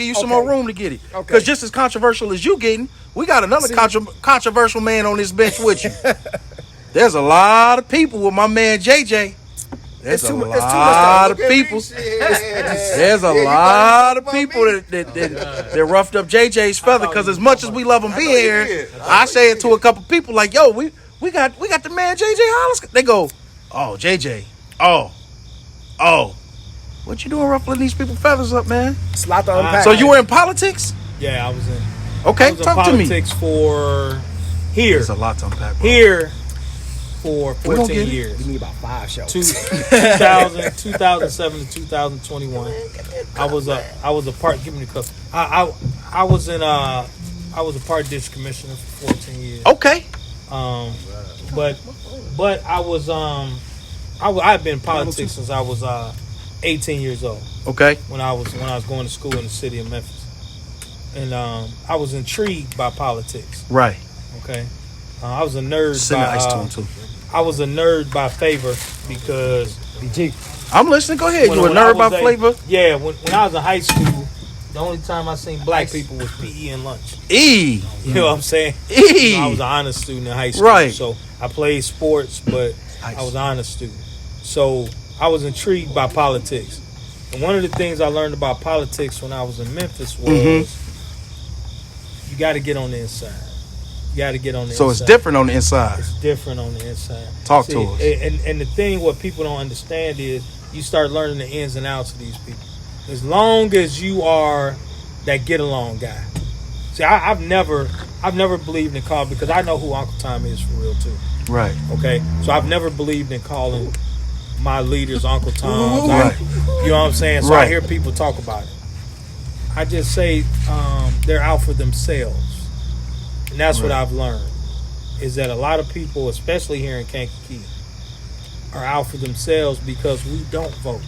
give you some more room to get it. Because just as controversial as you getting, we got another controversial man on this bench with you. There's a lot of people with my man JJ. There's a lot of people. There's a lot of people that roughed up JJ's feather. Because as much as we love him being here, I say it to a couple people like, yo, we got the man JJ Hollis. They go, oh, JJ, oh, what you doing ruffling these people's feathers up, man? It's a lot to unpack. So you were in politics? Yeah, I was in. Okay, talk to me. Politics for here. There's a lot to unpack, bro. Here for 14 years. We need about 5 shows. 2007 to 2021. I was a part. Give me the cup. I was a part district commissioner for 14 years. Okay. But I was I've been in politics since I was 18 years old. Okay. When I was going to school in the city of Memphis, and I was intrigued by politics. Right. Okay. I was a nerd. I was a nerd by favor because I'm listening. Go ahead. You a nerd by flavor? Yeah. When I was in high school, the only time I seen black people was PE and lunch. You know what I'm saying? I was an honor student in high school. Right. So I played sports, but I was an honor student. So I was intrigued by politics. And one of the things I learned about politics when I was in Memphis was you got to get on the inside. You got to get on the inside. So it's different on the inside. It's different on the inside. Talk to us. And the thing what people don't understand is you start learning the ins and outs of these people. As long as you are that get along guy. See, I've never believed in calling because I know who Uncle Tom is for real too. Right. Okay. So I've never believed in calling my leaders Uncle Tom. Right. You know what I'm saying? So I hear people talk about it. I just say they're out for themselves. And that's what I've learned, is that a lot of people, especially here in Kankakee, are out for themselves because we don't vote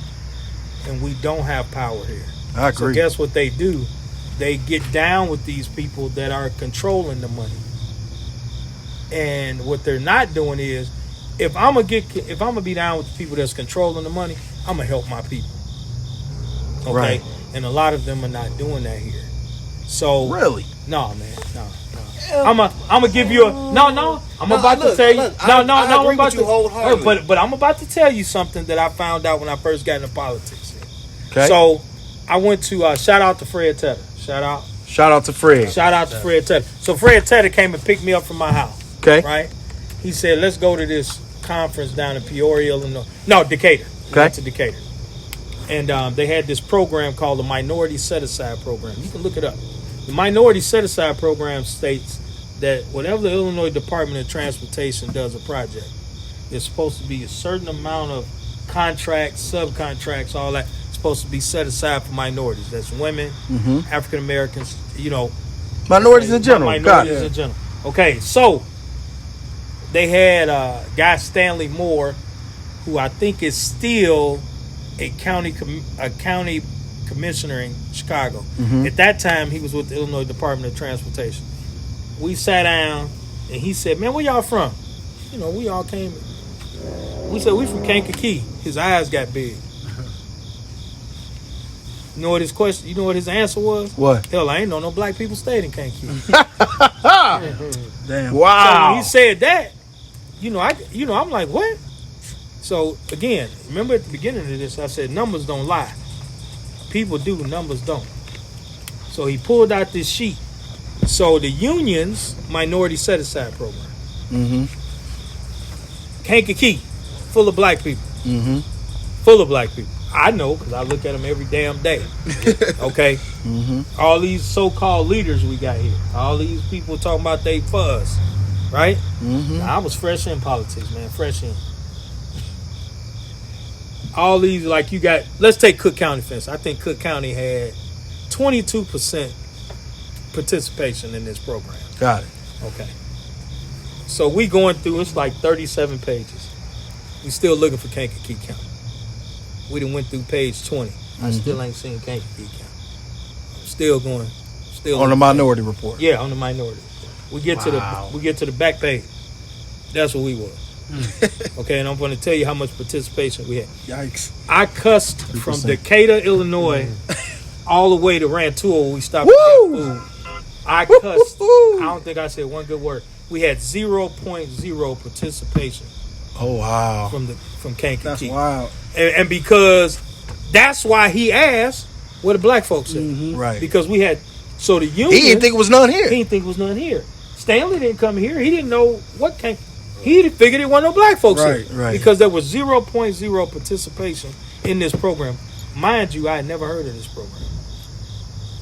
and we don't have power here. I agree. So guess what they do? They get down with these people that are controlling the money. And what they're not doing is, if I'm gonna be down with the people that's controlling the money, I'm gonna help my people. Okay? Right. And a lot of them are not doing that here. So really? No, man. No. I'm gonna give you a no. I'm about to tell you. I'm about to. But I'm about to tell you something that I found out when I first got into politics. Okay. So I went to shout out to Fred Tedder. Shout out to Fred. Shout out to Fred Tedder. So Fred Tedder came and picked me up from my house. Okay. Right. He said, "Let's go to this conference down in Peoria, Illinois. No, Decatur. We went to Decatur. And they had this program called the Minority Set Aside Program. You can look it up. The Minority Set Aside Program states that whenever the Illinois Department of Transportation does a project, there's supposed to be a certain amount of contracts, subcontracts, all that, supposed to be set aside for minorities. That's women, African Americans, minorities in general. Minorities in general. Okay, so they had guy Stanley Moore, who I think is still a county commissioner in Chicago. At that time, he was with the Illinois Department of Transportation. We sat down, and he said, "Man, where y'all from?" We all came. We said, "We from Kankakee." His eyes got big. You know what his question? You know what his answer was? What? Hell, I ain't know no black people stayed in Kankakee. Damn! Wow! So when he said that, I'm like, what? So again, remember at the beginning of this, I said numbers don't lie. People do, numbers don't. So he pulled out this sheet. So the union's Minority Set Aside Program. Kankakee, full of black people. Full of black people. I know because I look at them every damn day. Okay? All these so-called leaders we got here. All these people talking about they fuzz. Right? Now, I was fresh in politics, man. Fresh in. All these, like you got, let's take Cook County, for instance. I think Cook County had 22% participation in this program. Got it. Okay. So we going through, it's like 37 pages. We still looking for Kankakee County. We done went through page 20. I still ain't seen Kankakee County. Still going. On the minority report. Yeah, on the minority report. We get to the back page. That's what we was. Okay, and I'm going to tell you how much participation we had. Yikes. I cussed 3%. From Decatur, Illinois all the way to Rantoul where we stopped to get food. I cussed. I don't think I said one good word. We had 0.0 participation. Oh wow! From Kankakee. That's wild. And because that's why he asked what the black folks said. Mm-hmm. Right. Because we had the union. He didn't think it was none here. He didn't think it was none here. Stanley didn't come here. He didn't know what Kankakee. He figured it wasn't no black folks here. Right. Because there was 0.0 participation in this program. Mind you, I had never heard of this program.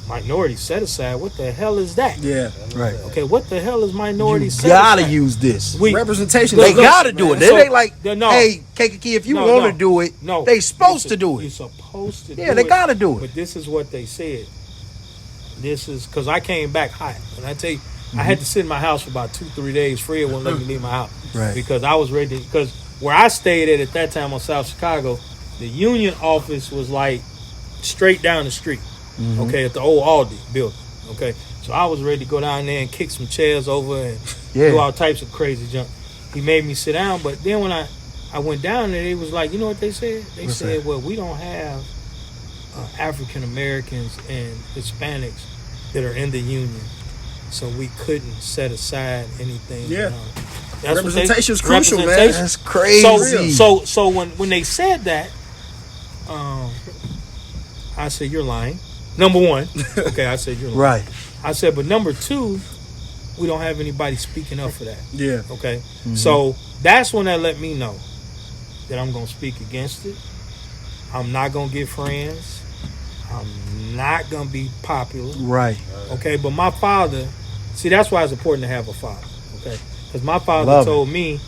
Minority set aside. What the hell is that? Yeah. Right. Okay, what the hell is minority set You gotta aside? use this. Representation. They gotta do it. So, They like, no. hey, Kankakee, if you want to do it, they supposed to do it. You're supposed to do it. Yeah, they gotta do it. But this is what they said. This is because I came back hot. And I tell you, I had to sit in my house for about 2-3 days. Fred wouldn't let me leave my house. Right. Because I was ready. Because where I stayed at that time on South Chicago, the union office was like straight down the street. Mm-hmm. Okay, at the old Aldi building. Okay, so I was ready to go down there and kick some chairs over and do all types of crazy junk. He made me sit down, but then when I went down there, they was like, you know what they said? They said, well, we don't have African Americans and Hispanics that are in the union, so we couldn't set aside anything. Yeah. Representation is crucial, man. That's crazy. So when they said that, I said, you're lying. Number one. Okay, I said, you're lying. Right. I said, but number two, we don't have anybody speaking up for that. Yeah. Okay. Mm-hmm. So that's when that let me know that I'm going to speak against it. I'm not going to get friends. I'm not going to be popular. Right. Okay. But my father, see, that's why it's important to have a father. Okay. Because my father told me,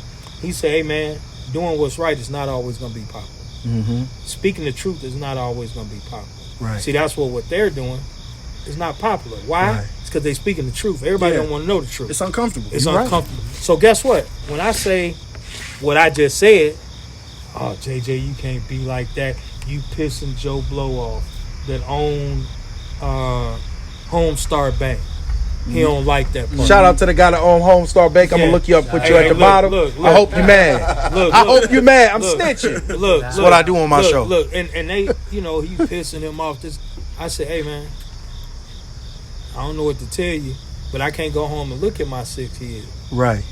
he said, hey, man, doing what's right is not always going to be popular. Mm-hmm. Speaking the truth is not always going to be popular. Right. See, that's what they're doing is not popular. Why? Right. It's because they're speaking the truth. Everybody don't want to know the truth. It's uncomfortable. It's uncomfortable. Right. So guess what? When I say what I just said, oh, JJ, you can't be like that. You pissing Joe Blow off that owned Homestar Bank. He don't like that part. Shout out to the guy that owned Homestar Bank. I'm going to look you up, put you at the bottom. I hope you're mad. I hope you're mad. I'm snitching. That's what I do on my show. Look, and they, he pissing him off. I said, hey, man, I don't know what to tell you, but I can't go home and look at my 6 kids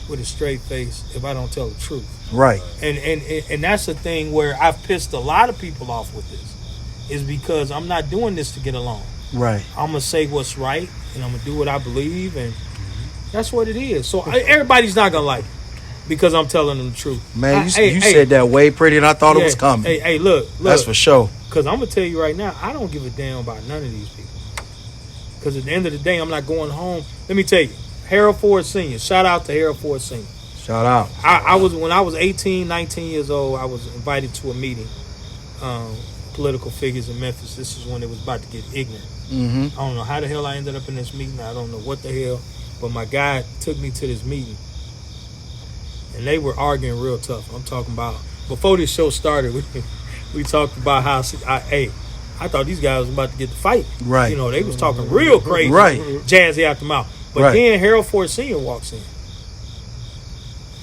with a straight face if I don't tell the truth. Right. And that's the thing where I've pissed a lot of people off with this, is because I'm not doing this to get along. Right. I'm going to say what's right, and I'm going to do what I believe, and that's what it is. So everybody's not going to like it because I'm telling them the truth. Man, you said that way pretty, and I thought it was coming. Hey, look. That's for sure. Because I'm going to tell you right now, I don't give a damn about none of these people. Because at the end of the day, I'm not going home. Let me tell you, Harold Ford Sr., shout out to Harold Ford Sr. Shout out. When I was 18, 19 years old, I was invited to a meeting, political figures in Memphis. This is when it was about to get ignorant. Mm-hmm. I don't know how the hell I ended up in this meeting. I don't know what the hell. But my guy took me to this meeting. And they were arguing real tough. I'm talking about, before this show started, we talked about how, I thought these guys was about to get the fight. Right. They was talking real crazy. Right. Jazzy out the mouth. But then Harold Ford Sr. walks in.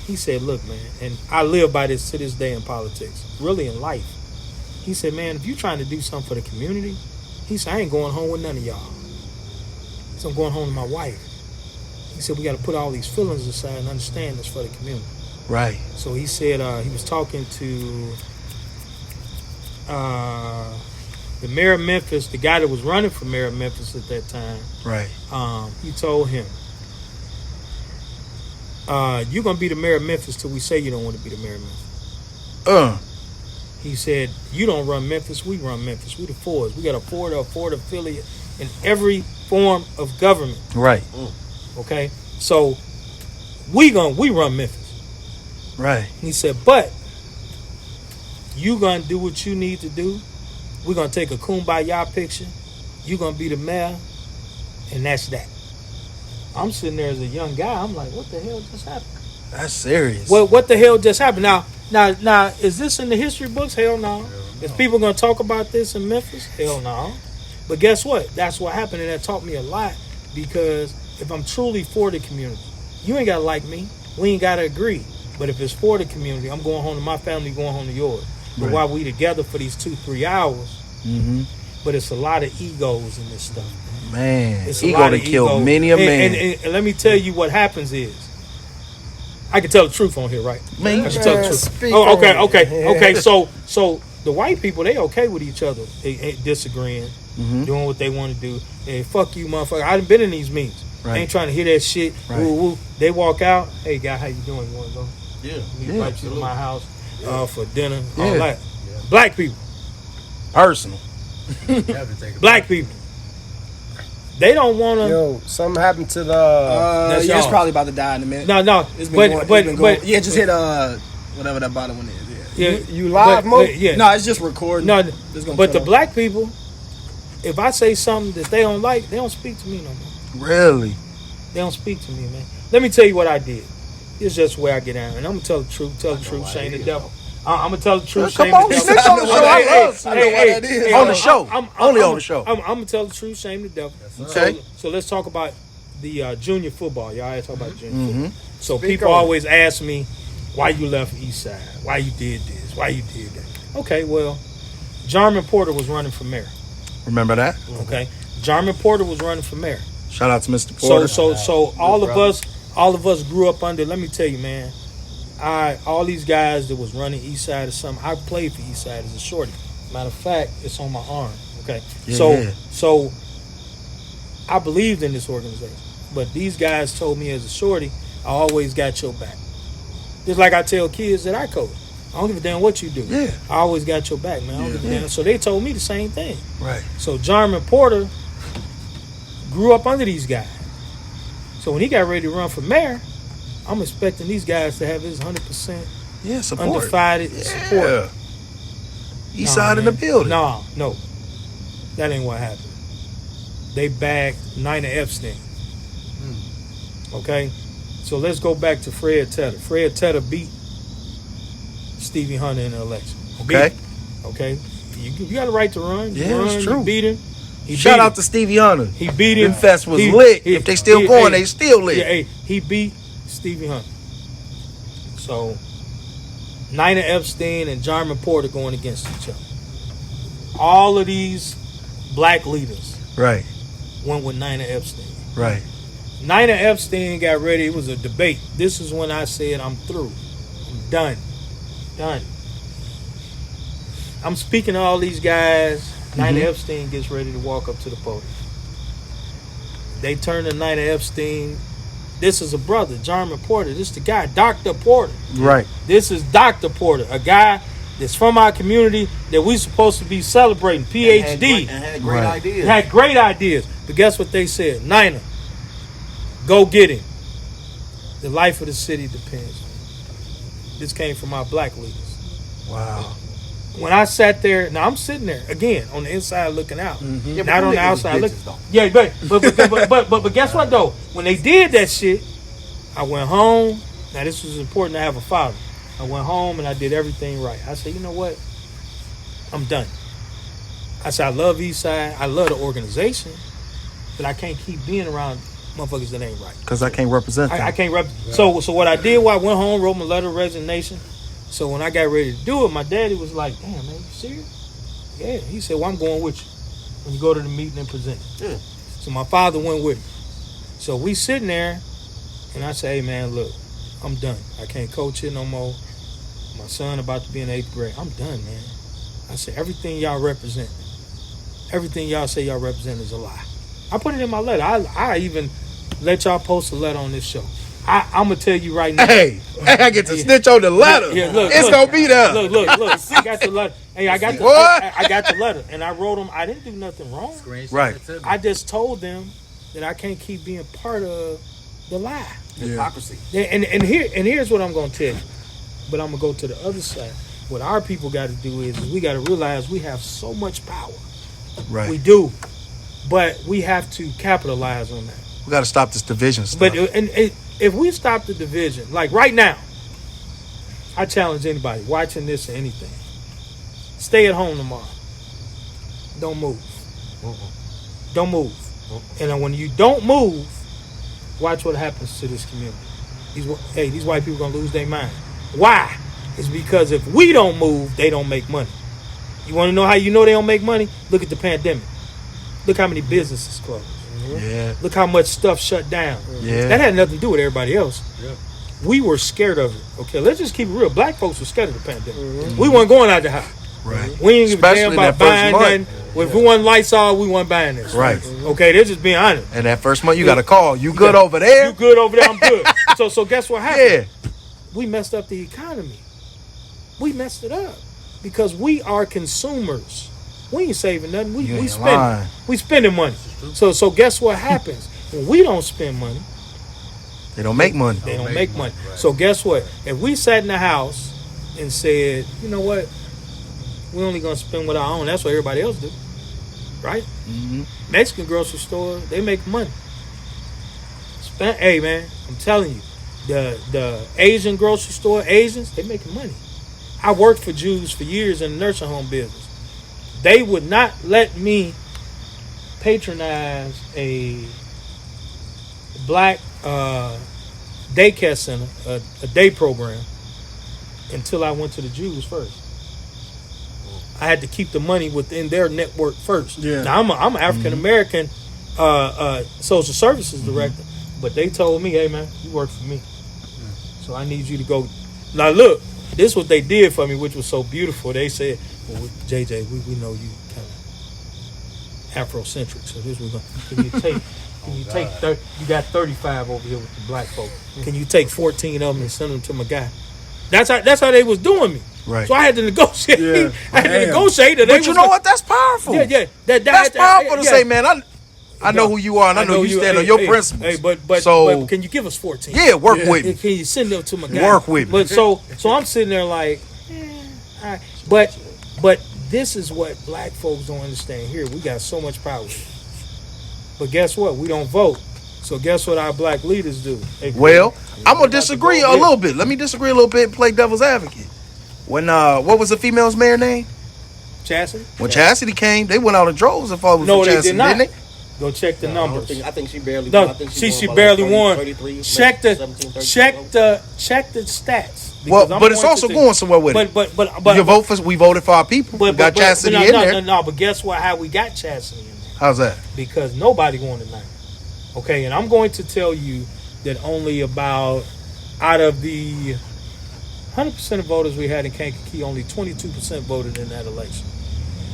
He said, look, man, and I live by this to this day in politics, really in life. He said, man, if you're trying to do something for the community, he said, I ain't going home with none of y'all. He said, I'm going home with my wife. He said, we got to put all these feelings aside and understand this for the community. Right. So he said he was talking to the mayor of Memphis, the guy that was running for mayor of Memphis at that time. Right. He told him, you're going to be the mayor of Memphis till we say you don't want to be the mayor of Memphis. He said, you don't run Memphis, we run Memphis. We the Fords. We got a Ford affiliate in every form of government. Right. Okay? So we run Memphis. Right. He said, but you going to do what you need to do. We're going to take a kumbaya picture. You're going to be the mayor, and that's that. I'm sitting there as a young guy. I'm like, what the hell just happened? That's serious. Well, what the hell just happened? Now, is this in the history books? Hell no. Is people going to talk about this in Memphis? Hell no. But guess what? That's what happened, and that taught me a lot, because if I'm truly for the community, you ain't got to like me. We ain't got to agree. But if it's for the community, I'm going home to my family, going home to yours. But while we together for these 2-3 hours, but it's a lot of egos in this stuff. Man, It's ego to kill many a man. And let me tell you what happens is, I can tell the truth on here, right? Man, I can tell the truth. Oh, okay. So the white people, they okay with each other. They ain't disagreeing, doing what they want to do. Hey, fuck you, motherfucker. I done been in these meetings. Right. I ain't trying to hear that shit. Right. Woo, woo. They walk out. Hey, guy, how you doing? You want to go? Yeah. We invite you to my house for dinner. Yeah. All that. Yeah. Black people. Personal. Black people. They don't want to. Yo, something happened to the. It's probably about to die in a minute. No. It's been going. Yeah, just hit whatever that bottom one is. Yeah. You live, Mo? Yeah. No, it's just recording. No, but the black people, if I say something that they don't like, they don't speak to me no more. Really? They don't speak to me, man. Let me tell you what I did. It's just where I get out, and I'm gonna tell the truth. Tell the truth, shame the devil. I'm gonna tell the truth. Come on, snitch on the show. I love Hey, on the show. Only on the show. I'm gonna tell the truth, shame the devil. Okay. So let's talk about the junior football. Y'all always talk about junior football. So Speak people on. always ask me, why you left East Side? Why you did this? Why you did that? Okay, well, Jarman Porter was running for mayor. Remember that? Okay, Jarman Porter was running for mayor. Shout out to Mr. Porter. So all of us grew up under. Let me tell you, man. All these guys that was running East Side or something. I played for East Side as a shorty. Matter of fact, it's on my arm. Okay, so I believed in this organization, but these guys told me as a shorty, I always got your back. Just like I tell kids that I coach, I don't give a damn what you do. Yeah, I always got your back, man. I don't give a damn. So they told me the same thing. Right. So Jarman Porter grew up under these guys. So when he got ready to run for mayor, I'm expecting these guys to have his 100% support. undivided support. East Side in the building. No. That ain't what happened. They bagged Nina Epstein. Okay? So let's go back to Fred Tedder. Fred Tedder beat Stevie Hunter in the election. Okay? You got a right to run. It's true. You beat him. Shout out to Stevie Hunter. He beat him. Them fest was lit. If they still going, they still lit. Yeah, he beat Stevie Hunter. So Nina Epstein and Jarman Porter going against each other. All of these black leaders went with Nina Epstein. Right. Nina Epstein got ready. It was a debate. This is when I said, I'm through. I'm done. I'm speaking to all these guys. Nina Epstein gets ready to walk up to the podium. They turn to Nina Epstein. This is a brother, Jarman Porter. This is the guy, Dr. Porter. Right. This is Dr. Porter, a guy that's from our community that we supposed to be celebrating. PhD. And had great ideas. Had great ideas. But guess what they said? Nina, go get him. The life of the city depends on it. This came from our black leaders. Wow. When I sat there, now I'm sitting there again on the inside looking out, Yeah, not on the outside looking. Yeah, but guess what though? When they did that shit, I went home. Now this was important to have a father. I went home and I did everything right. I said, you know what? I'm done. I said I love Eastside, I love the organization, but I can't keep being around motherfuckers that ain't right. Because I can't represent them. I can't represent. So what I did, I went home, wrote my letter of resignation. So when I got ready to do it, my daddy was like, damn, man, you serious? Yeah. He said, well, I'm going with you when you go to the meeting and present. Yeah. So my father went with me. So we sitting there, and I say, hey, man, look, I'm done. I can't coach here no more. My son about to be in 8th grade. I'm done, man. I said, everything y'all represent, everything y'all say y'all represent is a lie. I put it in my letter. I even let y'all post a letter on this show. I'm going to tell you right now. Hey, I get to snitch on the letter. Yeah, look, it's going to be there. Look. I got the letter. Hey, I got the letter. And I wrote them. I didn't do nothing wrong. Right. I just told them that I can't keep being part of the lie. Hypocrisy. And here's what I'm going to tell you. But I'm going to go to the other side. What our people got to do is we got to realize we have so much power. Right. We do. But we have to capitalize on that. We got to stop this division stuff. But if we stop the division, like right now, I challenge anybody watching this or anything, stay at home tomorrow. Don't move. Don't move. And then when you don't move, watch what happens to this community. These white people are going to lose their mind. Why? It's because if we don't move, they don't make money. You want to know how you know they don't make money? Look at the pandemic. Look how many businesses closed. Yeah. Look how much stuff shut down. Yeah. That had nothing to do with everybody else. Yeah. We were scared of it. Okay, let's just keep it real. Black folks were scared of the pandemic. We weren't going out the house. Right. We ain't give a damn Especially about that first buying month. nothing. If we wasn't lights on, we weren't buying this. Right. Okay, they're just being honest. And that first month, you got a call. You good over there? You good over there? I'm good. So guess what happened? Yeah. We messed up the economy. We messed it up because we are consumers. We ain't saving nothing. We ain't spending. lying. We spending money. So guess what happens when we don't spend money? They don't make money. They don't make money. So guess what? If we sat in the house and said, you know what, we're only gonna spend what I own. That's what everybody else do, right? Mm-hmm. Mexican grocery store, they make money. Hey man, I'm telling you, the Asian grocery store, Asians, they making money. I worked for Jews for years in the nursing home business. They would not let me patronize a black daycare center, a day program, until I went to the Jews first. I had to keep the money within their network first. Yeah. Now I'm an African American social services director, but they told me, "Hey man, you work for me, so I need you to go." Now look, this is what they did for me, which was so beautiful. They said, "Well, JJ, we know you kind of Afrocentric, so this was going. Can you take 30, you got 35 over here with the black folk. Can you take 14 of them and send them to my guy?" That's how they was doing me. Right. So I had to negotiate. Yeah. I had to negotiate. But you know what? That's powerful. Yeah. That's powerful to say, man. I know who you are, and I know you stand on your principles. Hey, but can you give us 14? Yeah, work with me. Can you send them to my guy? Work with me. But so I'm sitting there like, all right. But this is what black folks don't understand here. We got so much power. But guess what? We don't vote. So guess what our black leaders do? Well, I'm gonna disagree a little bit. Let me disagree a little bit and play devil's advocate. When what was the female's mayor name? Chastity? When Chastity came, they went out in droves and fought with No, they Chastity, did not. didn't they? Go check the numbers. I think she barely No, won. I think she won by barely like won. 33, Check 17, the 32. check the stats. Well, Because I'm but it's going also to going somewhere with it. But We voted for our people. We got Chastity in there. No, but guess what? How we got Chastity in there? How's that? Because nobody won tonight. Okay, and I'm going to tell you that only about out of the 100% of voters we had in Kankakee, only 22% voted in that election.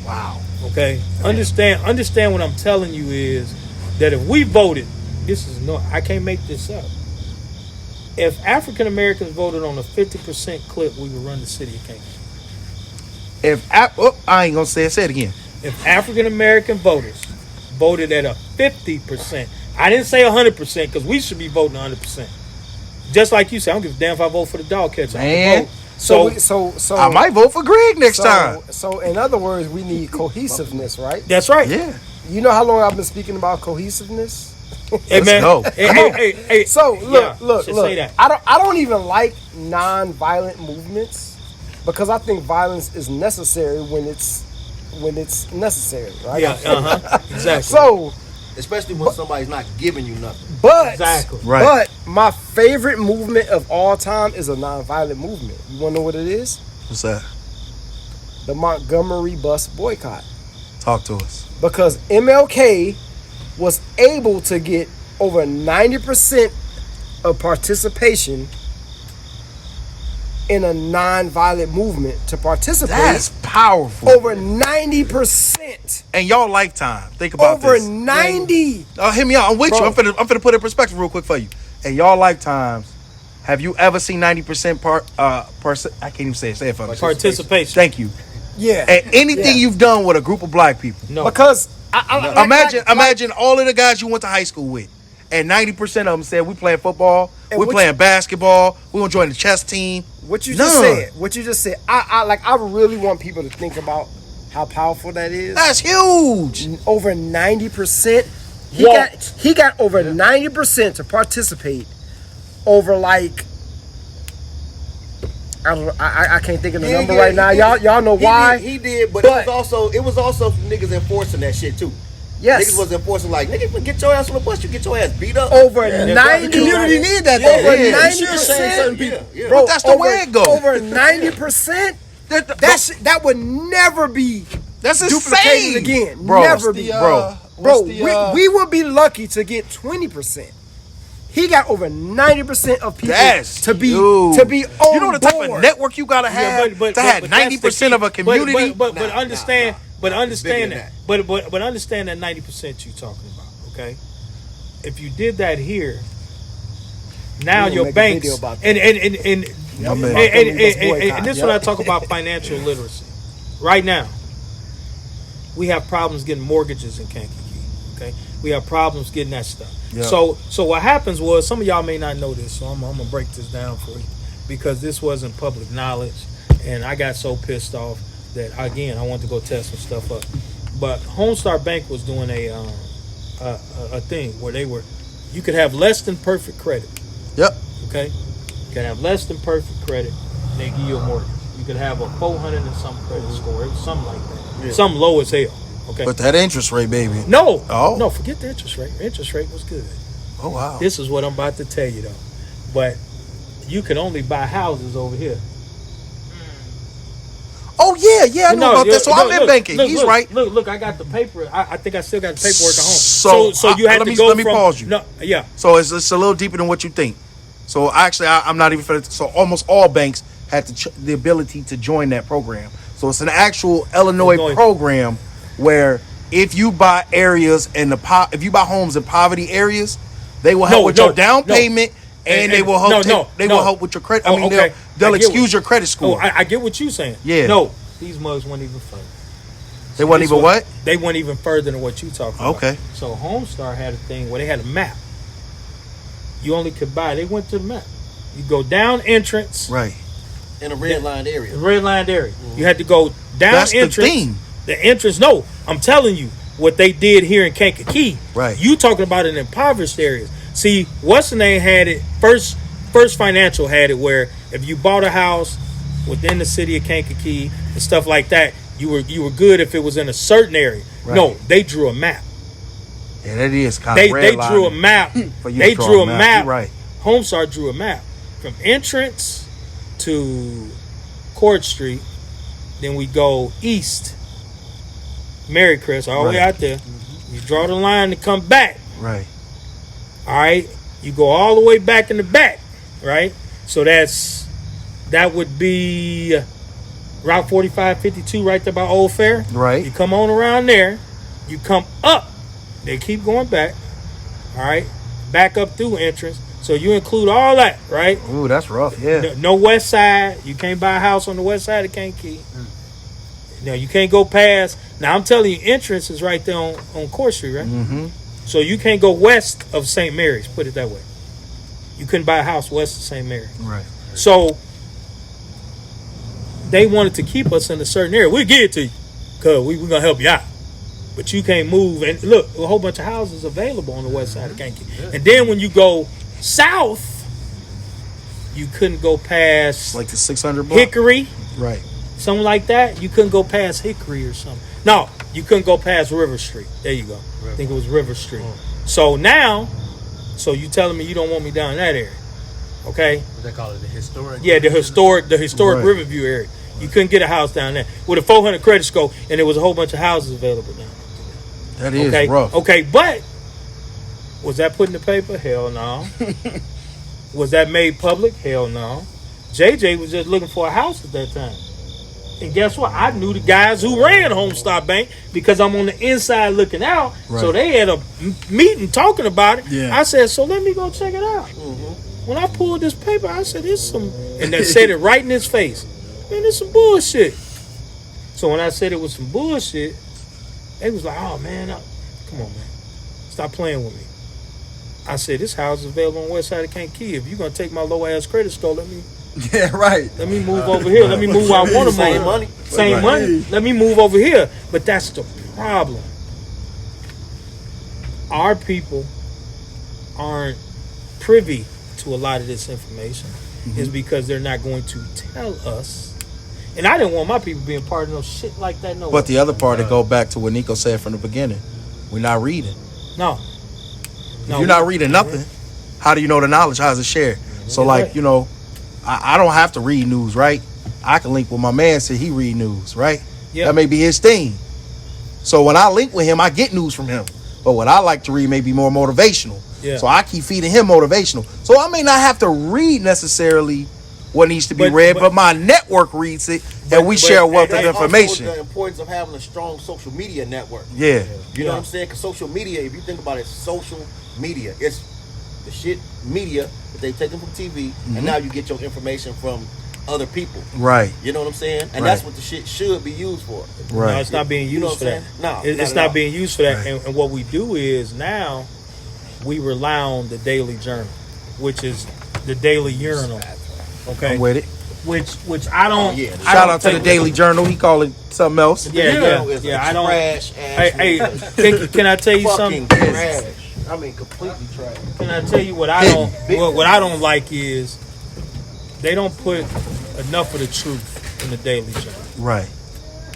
Wow. Okay, understand what I'm telling you is that if we voted, I can't make this up. If African Americans voted on a 50% clip, we would run the city of Kankakee. I ain't gonna say it. Say it again. If African American voters voted at a 50%, I didn't say 100% because we should be voting 100%. Just like you said, I don't give a damn if I vote for the dog catcher. Man. So I might vote for Greg next time. So in other words, we need cohesiveness, right? That's right. Yeah. You know how long I've been speaking about cohesiveness? Hey man. go. Hey. So look. Say that. I don't even like non-violent movements because I think violence is necessary when it's necessary, right? Yeah. Exactly. So, Especially when somebody's not giving you nothing. but Exactly. Right. But my favorite movement of all time is a non-violent movement. You want to know what it is? What's that? The Montgomery Bus Boycott. Talk to us. Because MLK was able to get over 90% of participation in a non-violent movement to participate. That's powerful. Over 90%. And y'all lifetime. Think about Over this. 90. Hear me out. I'm with Bro. you. I'm finna put it in perspective real quick for you. In y'all lifetimes, have you ever seen 90% I can't even say it. Say it for me. Participation. Thank you. Yeah. And anything you've done with a group of black people. No. Because Imagine all of the guys you went to high school with, and 90% of them said we playing football, And we what playing basketball, we gonna join the chess team. what you None. just said, I really want people to think about how powerful that is. That's huge. Over 90%. Walked. He got over 90% to participate over like I can't think of the number right now. Y'all know why? He did, but But- it was also niggas enforcing that shit too. Yes. Niggas was enforcing like, nigga, get your ass on the bus, you get your ass beat up. Over Yeah. 90. The community need that Over though. 90%. Yeah. But that's the way it go. Over 90% That would never be That's duplicated insane again. bro. Never be, bro. We would be lucky to get 20%. He got over 90% of people to be on You know the type of network you gotta have to have 90% of a community. But understand that 90% you talking about. Okay, if you did that here, now your banks and this is when I talk about financial literacy. Right now, we have problems getting mortgages in Kankakee. Okay, we have problems getting that stuff. Yep. So what happens was, some of y'all may not know this, so I'm gonna break this down for you, because this wasn't public knowledge, and I got so pissed off that again I wanted to go test some stuff up. But Homestar Bank was doing a thing where you could have less than perfect credit. Yep. Okay, you can have less than perfect credit, and they give you a mortgage. You could have a 400 and some credit score, it was something like that, something low as hell. Okay. But that interest rate, baby. No, forget the interest rate. Interest rate was good. Oh wow. This is what I'm about to tell you though. But you can only buy houses over here. Oh yeah, I know about that. So I'm in banking. He's right. Look, I got the paper. I think I still got the paperwork at home. So you had to go. Let me pause you. No, yeah. So it's a little deeper than what you think. So actually, I'm not even. So almost all banks had the ability to join that program. So it's an actual Illinois program where if you buy areas if you buy homes in poverty areas, they will help with your down payment, and they will help. They will help with your credit. I mean, they'll excuse your credit score. I get what you're saying. Yeah. No, these mugs went even further. They went even what? They went even further than what you talking about. Okay. So Homestar had a thing where they had a map. You only could buy. They went to the map. You go down entrance. Right. In a red-lined area. Mm-hmm. You had to go down That's entrance. The thing. The entrance, no. I'm telling you, what they did here in Kankakee. Right. You talking about in impoverished areas. See, what's the name had it, First Financial had it, where if you bought a house within the city of Kankakee and stuff like that, you were good if it was in a certain area. Right. No, they drew a map. Yeah, that is kind of They drew a map. They drew a map. Right. Homestar drew a map from entrance to Court Street. Then we go east, Marycrest, all the way out there. You draw the line to come back. Right. All right. You go all the way back in the back. Right. So that would be Route 4552 right there by Old Fair. Right. You come on around there. You come up. They keep going back. All right. Back up through entrance. So you include all that, right? Ooh, that's rough. Yeah. No west side. You can't buy a house on the west side of Kankakee. Now you can't go past. Now I'm telling you, entrance is right there on Court Street, right? Mm-hmm. So you can't go west of St. Mary's. Put it that way. You couldn't buy a house west of St. Mary's. Right. So they wanted to keep us in a certain area. We'll get it to you, cause we're gonna help you out. But you can't move. And look, a whole bunch of houses available on the west side of Kankakee. And then when you go south, you couldn't go past like the 600 block? Hickory. Right. Something like that. You couldn't go past Hickory or something. No, you couldn't go past River Street. There you go. I think it was River Street. So now, you telling me you don't want me down in that area. Okay? What they call it, the historic? Yeah, the historic right. Riverview area. You couldn't get a house down there with a 400 credit score, and there was a whole bunch of houses available down there. That is rough. Okay, but was that put in the paper? Hell no. Was that made public? Hell no. JJ was just looking for a house at that time. And guess what? I knew the guys who ran Homestar Bank because I'm on the inside looking out. Right. So they had a meeting talking about it. Yeah. I said, so let me go check it out. Mm-hmm. When I pulled this paper, I said, "This some," and they said it right in his face. Man, it's some bullshit. So when I said it was some bullshit, they was like, "Oh man, come on, man, stop playing with me." I said, "This house is available on the west side of Kankakee. If you're gonna take my low ass credit score, let me." Yeah, right. Let me move over here. Let me move where I want to move. Same money. Let me move over here. But that's the problem. Our people aren't privy to a lot of this information. Is because they're not going to tell us. And I didn't want my people being part of no shit like that. No. But the other part to go back to what Nico said from the beginning, we're not reading. No. If you're not reading nothing, how do you know the knowledge? How is it shared? So like, you know, I don't have to read news, right? I can link with my man, say he read news, right? Yeah. That may be his thing. So when I link with him, I get news from him. But what I like to read may be more motivational. Yeah. So I keep feeding him motivational. So I may not have to read necessarily what needs to be read, but my network reads it, and we share a wealth of information. Also the importance of having a strong social media network. Yeah. You know what I'm saying? Because social media, if you think about it, social media, it's the shit media that they've taken from TV, and now you get your information from other people. Right. You know what I'm saying? And that's what the shit should be used for. Right. No, it's not being used for that. No, it's not being used for that. And what we do is now we rely on the Daily Journal, which is the Daily Urinal. Okay. I'm with it. Which I don't. Shout out to the Daily Journal. He call it something else. Yeah. I don't. Hey, can I tell you something? Trash. I mean, completely trash. Can I tell you what I don't? What I don't like is they don't put enough of the truth in the Daily Journal. Right.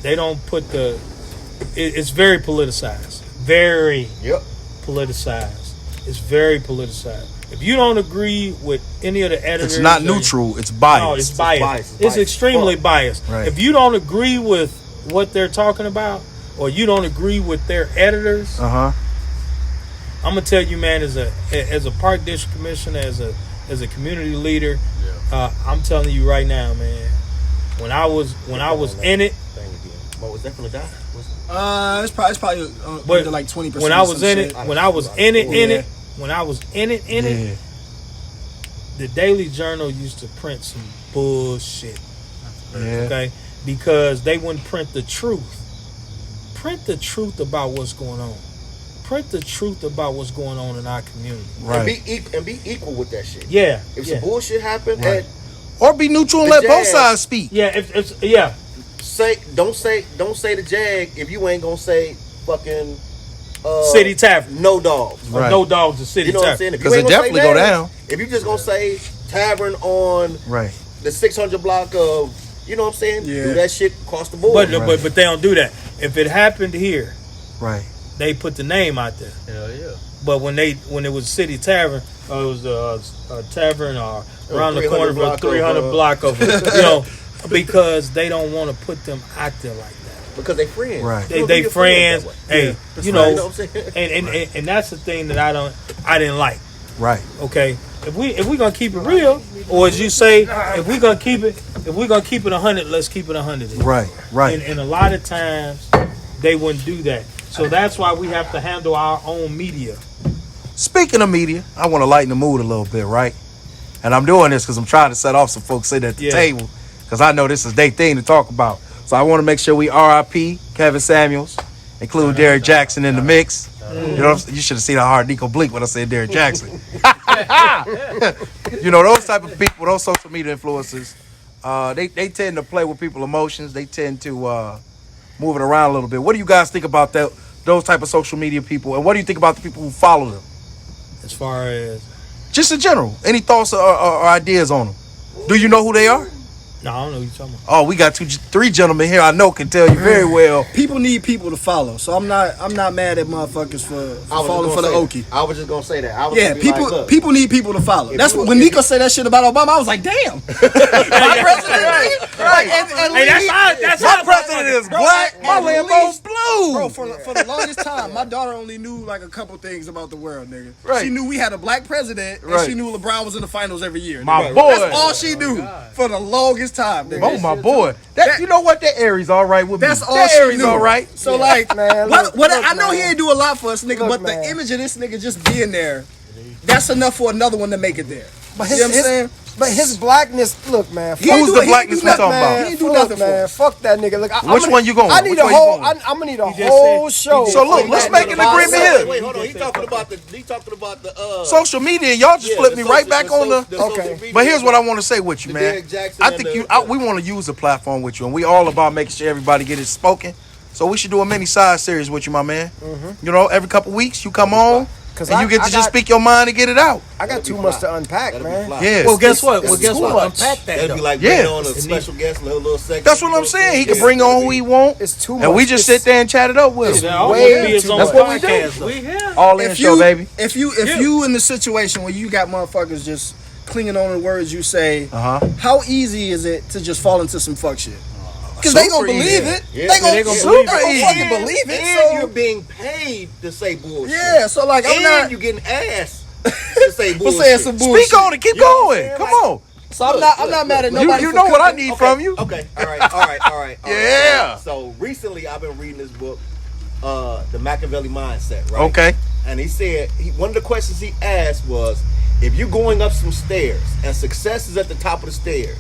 They don't put it's very politicized. Very politicized. It's very politicized. If you don't agree with any of the editors, it's not neutral. It's biased. No, it's biased. It's extremely biased. Right. If you don't agree with what they're talking about, or you don't agree with their editors, I'm gonna tell you, man, as a park district commissioner, as a community leader, I'm telling you right now, man. When I was in it, what was that for the guy? It's probably under like 20%. When I was in it, when I was in it, the Daily Journal used to print some bullshit. Okay, because they wouldn't print the truth. Print the truth about what's going on. Print the truth about what's going on in our community. Right. And be equal with that shit. Yeah. If some bullshit happened, or be neutral and let both sides speak. Yeah. Don't say the Jag if you ain't gonna say fucking City Tavern. No dogs. Right. No dogs. The City Tavern. You know what I'm saying? Because it definitely go down. If you just gonna say tavern on the 600 block of, you know what I'm saying? Yeah. Do that shit across the board. But they don't do that. If it happened here, they put the name out there. Hell yeah. But when it was City Tavern, it was a tavern around the corner from a 300 block of because they don't want to put them out there like that. Because they friends. Right. They friends. Hey, you know what I'm saying? And that's the thing that I didn't like. Right. Okay. If we gonna keep it real, or as you say, if we gonna keep it 100, let's keep it 100. Right. And a lot of times they wouldn't do that. So that's why we have to handle our own media. Speaking of media, I want to lighten the mood a little bit, right? And I'm doing this because I'm trying to set off some folks sitting at the table, because I know this is their thing to talk about. So I want to make sure we RIP Kevin Samuels, include Derrick Jackson in the mix. You know, you should have seen how hard Nico blinked when I said Derrick Jackson. You know, those type of people, those social media influencers, they tend to play with people's emotions. They tend to move it around a little bit. What do you guys think about those type of social media people, and what do you think about the people who follow them? As far as just in general, any thoughts or ideas on them? Do you know who they are? No, I don't know what you're talking about. Oh, we got three gentlemen here I know can tell you very well. People need people to follow, so I'm not mad at motherfuckers for falling for the Okie. I was just gonna say that. People need people to follow. That's when Nico said that shit about Obama. I was like, damn. My president, that's my president is black. My Lambo's blue. Bro, for the longest time, my daughter only knew like a couple things about the world, nigga. Right. She knew we had a black president, and she knew LeBron was in the finals every year. My boy. That's all she knew for the longest time, nigga. Oh, my boy. That, you know what? That Aries all right with me. That's all that she Aries knew. All right. So, like, man, I know he ain't do a lot for us, nigga, but the image of this nigga just being there, that's enough for another one to make it there. But you know what I'm saying? But his blackness, look, man. Who's the blackness we talking about? He ain't do nothing for us. Fuck that nigga. Look, which one you going? I need a whole. I'm gonna need a whole show. So look, let's make an agreement here. Wait, hold on. He talking about the social media. Y'all just flipped me right back on the. Okay. But here's what I want to say with you, man. I think we want to use the platform with you, and we all about making sure everybody get it spoken. So we should do a mini side series with you, my man. You know, every couple weeks you come on. And you get to just speak your mind and get it out. I got too much to unpack, man. Yeah. Well, guess what? Unpack that. That'd be like bringing on a special guest, a little segment. That's what I'm saying. He can bring on who he want. It's too much. And we just sit there and chat it up with him. That's what we do. We have All in show, baby. If you in the situation where you got motherfuckers just clinging on the words you say. Uh-huh. How easy is it to just fall into some fuck shit? Because they gonna believe it. Yeah. They gonna fucking believe it. And So you're being paid to say bullshit. yeah, so like I'm and not. you getting asked to say For bullshit. saying some bullshit. Speak on it. Keep You know what I'm going. saying? Come Like, on. So I'm not mad at nobody. You for know what I cooking. need from you. Okay. All right. Yeah. So recently I've been reading this book, The Machiavelli Mindset, right? Okay. And he said, one of the questions he asked was, if you're going up some stairs and success is at the top of the stairs,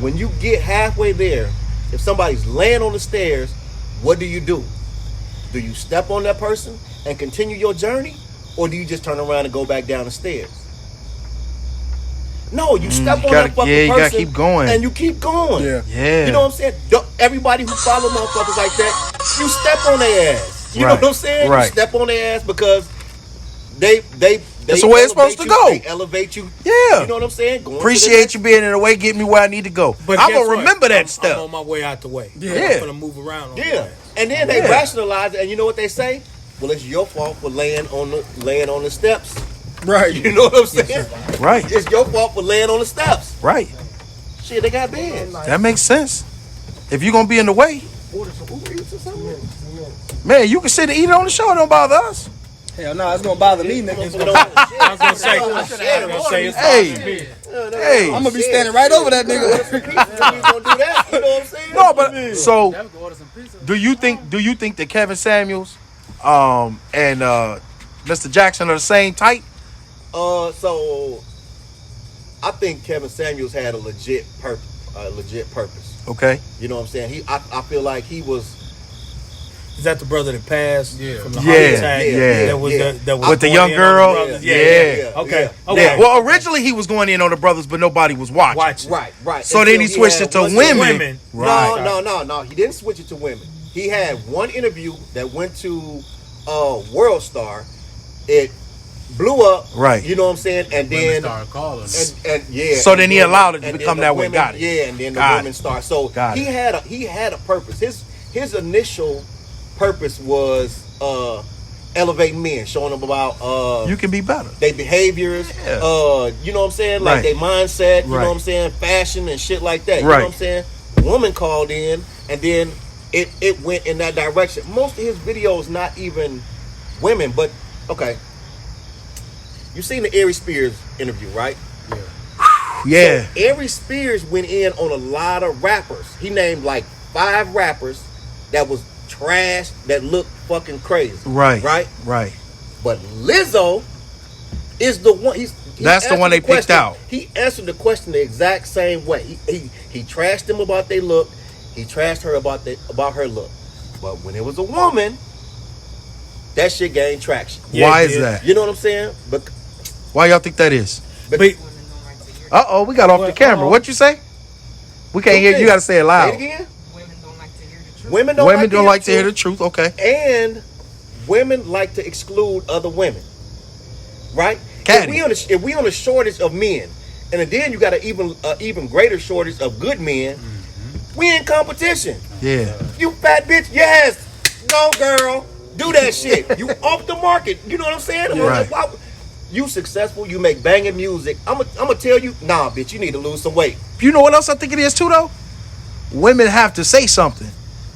when you get halfway there, if somebody's laying on the stairs, what do you do? Do you step on that person and continue your journey? Or do you just turn around and go back down the stairs? No, you step on that fucking person. You gotta keep going. And you keep going. Yeah. You know what I'm saying? Everybody who follow motherfuckers like that, you step on their ass. You know what I'm saying? Right. You step on their ass because they That's the way it's supposed to go. They elevate you. Yeah. You know what I'm saying? Appreciate you being in the way, get me where I need to go. But I'm guess gonna what? remember that I'm stuff. on my way out the way. Yeah. I'm gonna move around. On the Yeah. way. And then they Yeah. rationalize it, and you know what they say? Well, it's your fault for laying on the steps. Right. You know what I'm saying? Right. It's your fault for laying on the steps. Right. Shit, they got beds. That makes sense. If you're gonna be in the way, Order some Uber Eats or something. man, you can sit and eat it on the show. It don't bother us. Hell no, it's gonna bother me, nigga. I was gonna say it's Hey. Hey. I'm gonna be standing right over that nigga. No, but so do you think that Kevin Samuels and Mr. Jackson are the same type? So I think Kevin Samuels had a legit purpose. Okay. You know what I'm saying? I feel like he was. Is that the brother that passed from the heart Yeah, attack? yeah. That was that was With the going young in on girl? the brothers? Yeah. Okay. Yeah. Okay. Yeah. Well, originally he was going in on the brothers, but nobody was watching. Watch. Right. So then he switched it to women. Right. No. He didn't switch it to women. He had one interview that went to World Star. It blew up. Right. You know what I'm saying? And then started calling. and yeah. So then he then- allowed it to and become then that the way. women- Got it. Yeah, and then the Got women it. start. So Got he had a purpose. His initial purpose was elevating men, showing them about You can be better. their behaviors, Yeah. you know what I'm saying? Like Right. their mindset, you Right. know what I'm saying? Fashion and shit like that. You Right. know what I'm saying? Woman called in and then it went in that direction. Most of his videos not even women, but okay. You seen the Ari Spears interview, right? Yeah. So Ari Spears went in on a lot of rappers. He named like 5 rappers that was trash, that looked fucking crazy. Right. Right? Right. But Lizzo is the one. That's the one they picked out. He answered the question the exact same way. He trashed them about their look. He trashed her about her look. But when it was a woman, that shit gained traction. Why is that? You know what I'm saying? But Why y'all think that is? But We got off the camera. What you say? We can't hear you. You got to say it say loud. it again. Women don't like to hear the truth. Women Don't like to hear the truth. Okay. And women like to exclude other women, right? Caddy. If we on a shortage of men, and then you got an even greater shortage of good men, we in competition. Yeah. You fat bitch, yes, go girl, do that shit. You off the market. You know what I'm saying? Right. You successful. You make banging music. I'm gonna tell you, nah, bitch, you need to lose some weight. You know what else I think it is too, though? Women have to say something.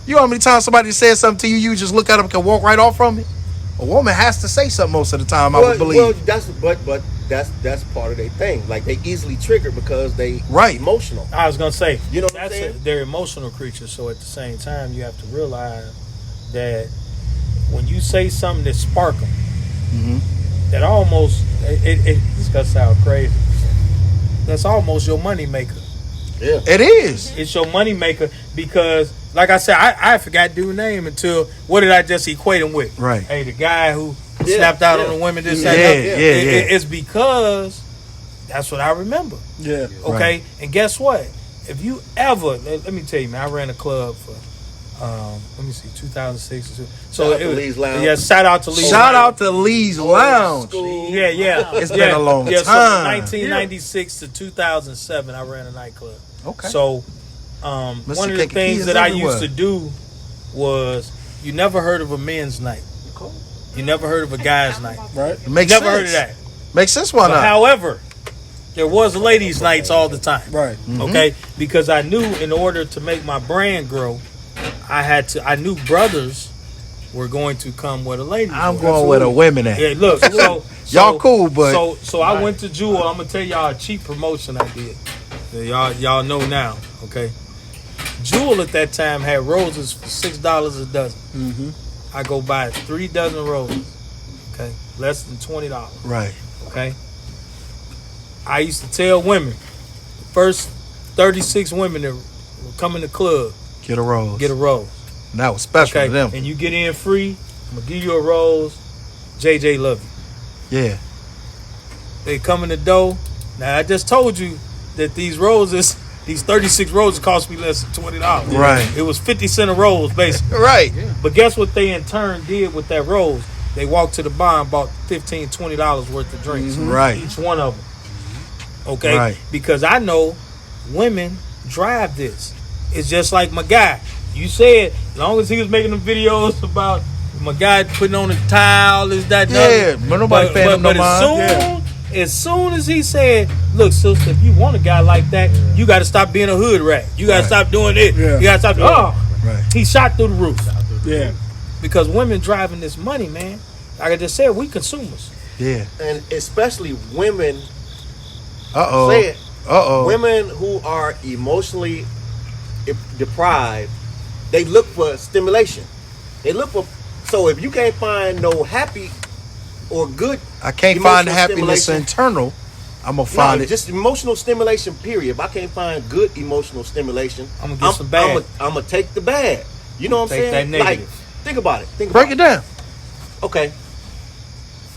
You know how many times somebody says something to you, you just look at them and can walk right off from it? A woman has to say something most of the time, I would believe. Well, that's part of their thing. Like they easily trigger because they emotional. I was gonna say, You know what I'm saying? they're emotional creatures. So at the same time, you have to realize that when you say something that spark them, that almost it's gonna sound crazy. That's almost your money maker. Yeah, It is. It's your money maker because, like I said, I forgot dude's name until what did I just equate him with? Right. Hey, the guy who snapped out on the women. This, that, Yeah, and that. yeah. It's because that's what I remember. Yeah. Okay, and guess what? If you ever, let me tell you, man, I ran a club for, let me see, 2006. So Shout out to Lee's Lounge. Yeah, shout out to Lee's. Shout out to Lee's Lounge. Yeah. It's been a long So time. 1996 to 2007, I ran a nightclub. Okay. So, one of the Kankakee things is that I everywhere. used to do was, you never heard of a men's night. You never heard of a guy's night. Right. Makes Never sense. heard of that. Makes sense. Why But not? however, There was ladies' nights all the time. Right. Okay, because I knew in order to make my brand grow, I knew brothers were going to come where the ladies. I'm going where the women at. Yeah, look, so Y'all cool, but so I went to Jewel. I'm gonna tell y'all a cheap promotion I did. Y'all know now, okay? Jewel at that time had roses for $6 a dozen. I go buy 3 dozen roses, okay, less than $20. right. Okay. I used to tell women, the first 36 women that would come in the club, Get a rose. get a rose. And that was special Okay. to them. And you get in free, I'm gonna give you a rose. JJ love you. Yeah. They come in the door. Now I just told you that these roses, these 36 roses cost me less than $20. Right. It was 50 cents a rose, basically. Right. But guess what they in turn did with that rose? They walked to the bar and bought $15, $20 worth of drinks. Right. Each one of them. Okay? Right. Because I know women drive this. It's just like my guy. You said, as long as he was making them videos about my guy putting on a tile, is that Yeah, but nobody paying him no mind. as soon as he said, look, sister, if you want a guy like that, you got to stop being a hood rat. You got to stop doing it. Yeah. You got to stop. Right. He shot through the roof. Yeah. Because women driving this money, man. Like I just said, we consumers. Yeah. And especially women. Uh-oh. Say it. Uh-oh. Women who are emotionally deprived, they look for stimulation. They look for. So if you can't find no happy or good, I can't find the emotional happiness stimulation- internal. I'm going to find it. just emotional stimulation. Period. If I can't find good emotional stimulation, I'm gonna get some bad. I'm gonna take the bad. You know what I'm Take saying? that Like, negative. think about it. Break it down. Okay.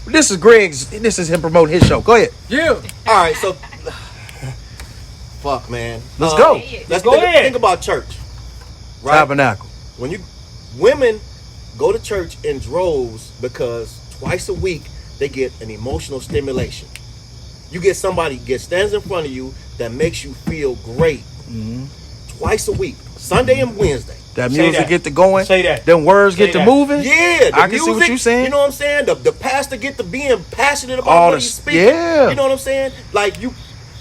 This is Greg's. This is him promoting his show. Go ahead. Yeah. All right. So, fuck, man. Let's go. Let's Go ahead. think about church. Right. Tabernacle. When women go to church in droves because twice a week they get an emotional stimulation. You get somebody stands in front of you that makes you feel great twice a week, Sunday and Wednesday. That Say music that. get to going. Say that. Them words Say get to that. moving. Yeah, the I can see what music, you're saying. You know what I'm saying? The pastor get to being passionate about All what the- he's speaking. yeah. You know what I'm saying? Like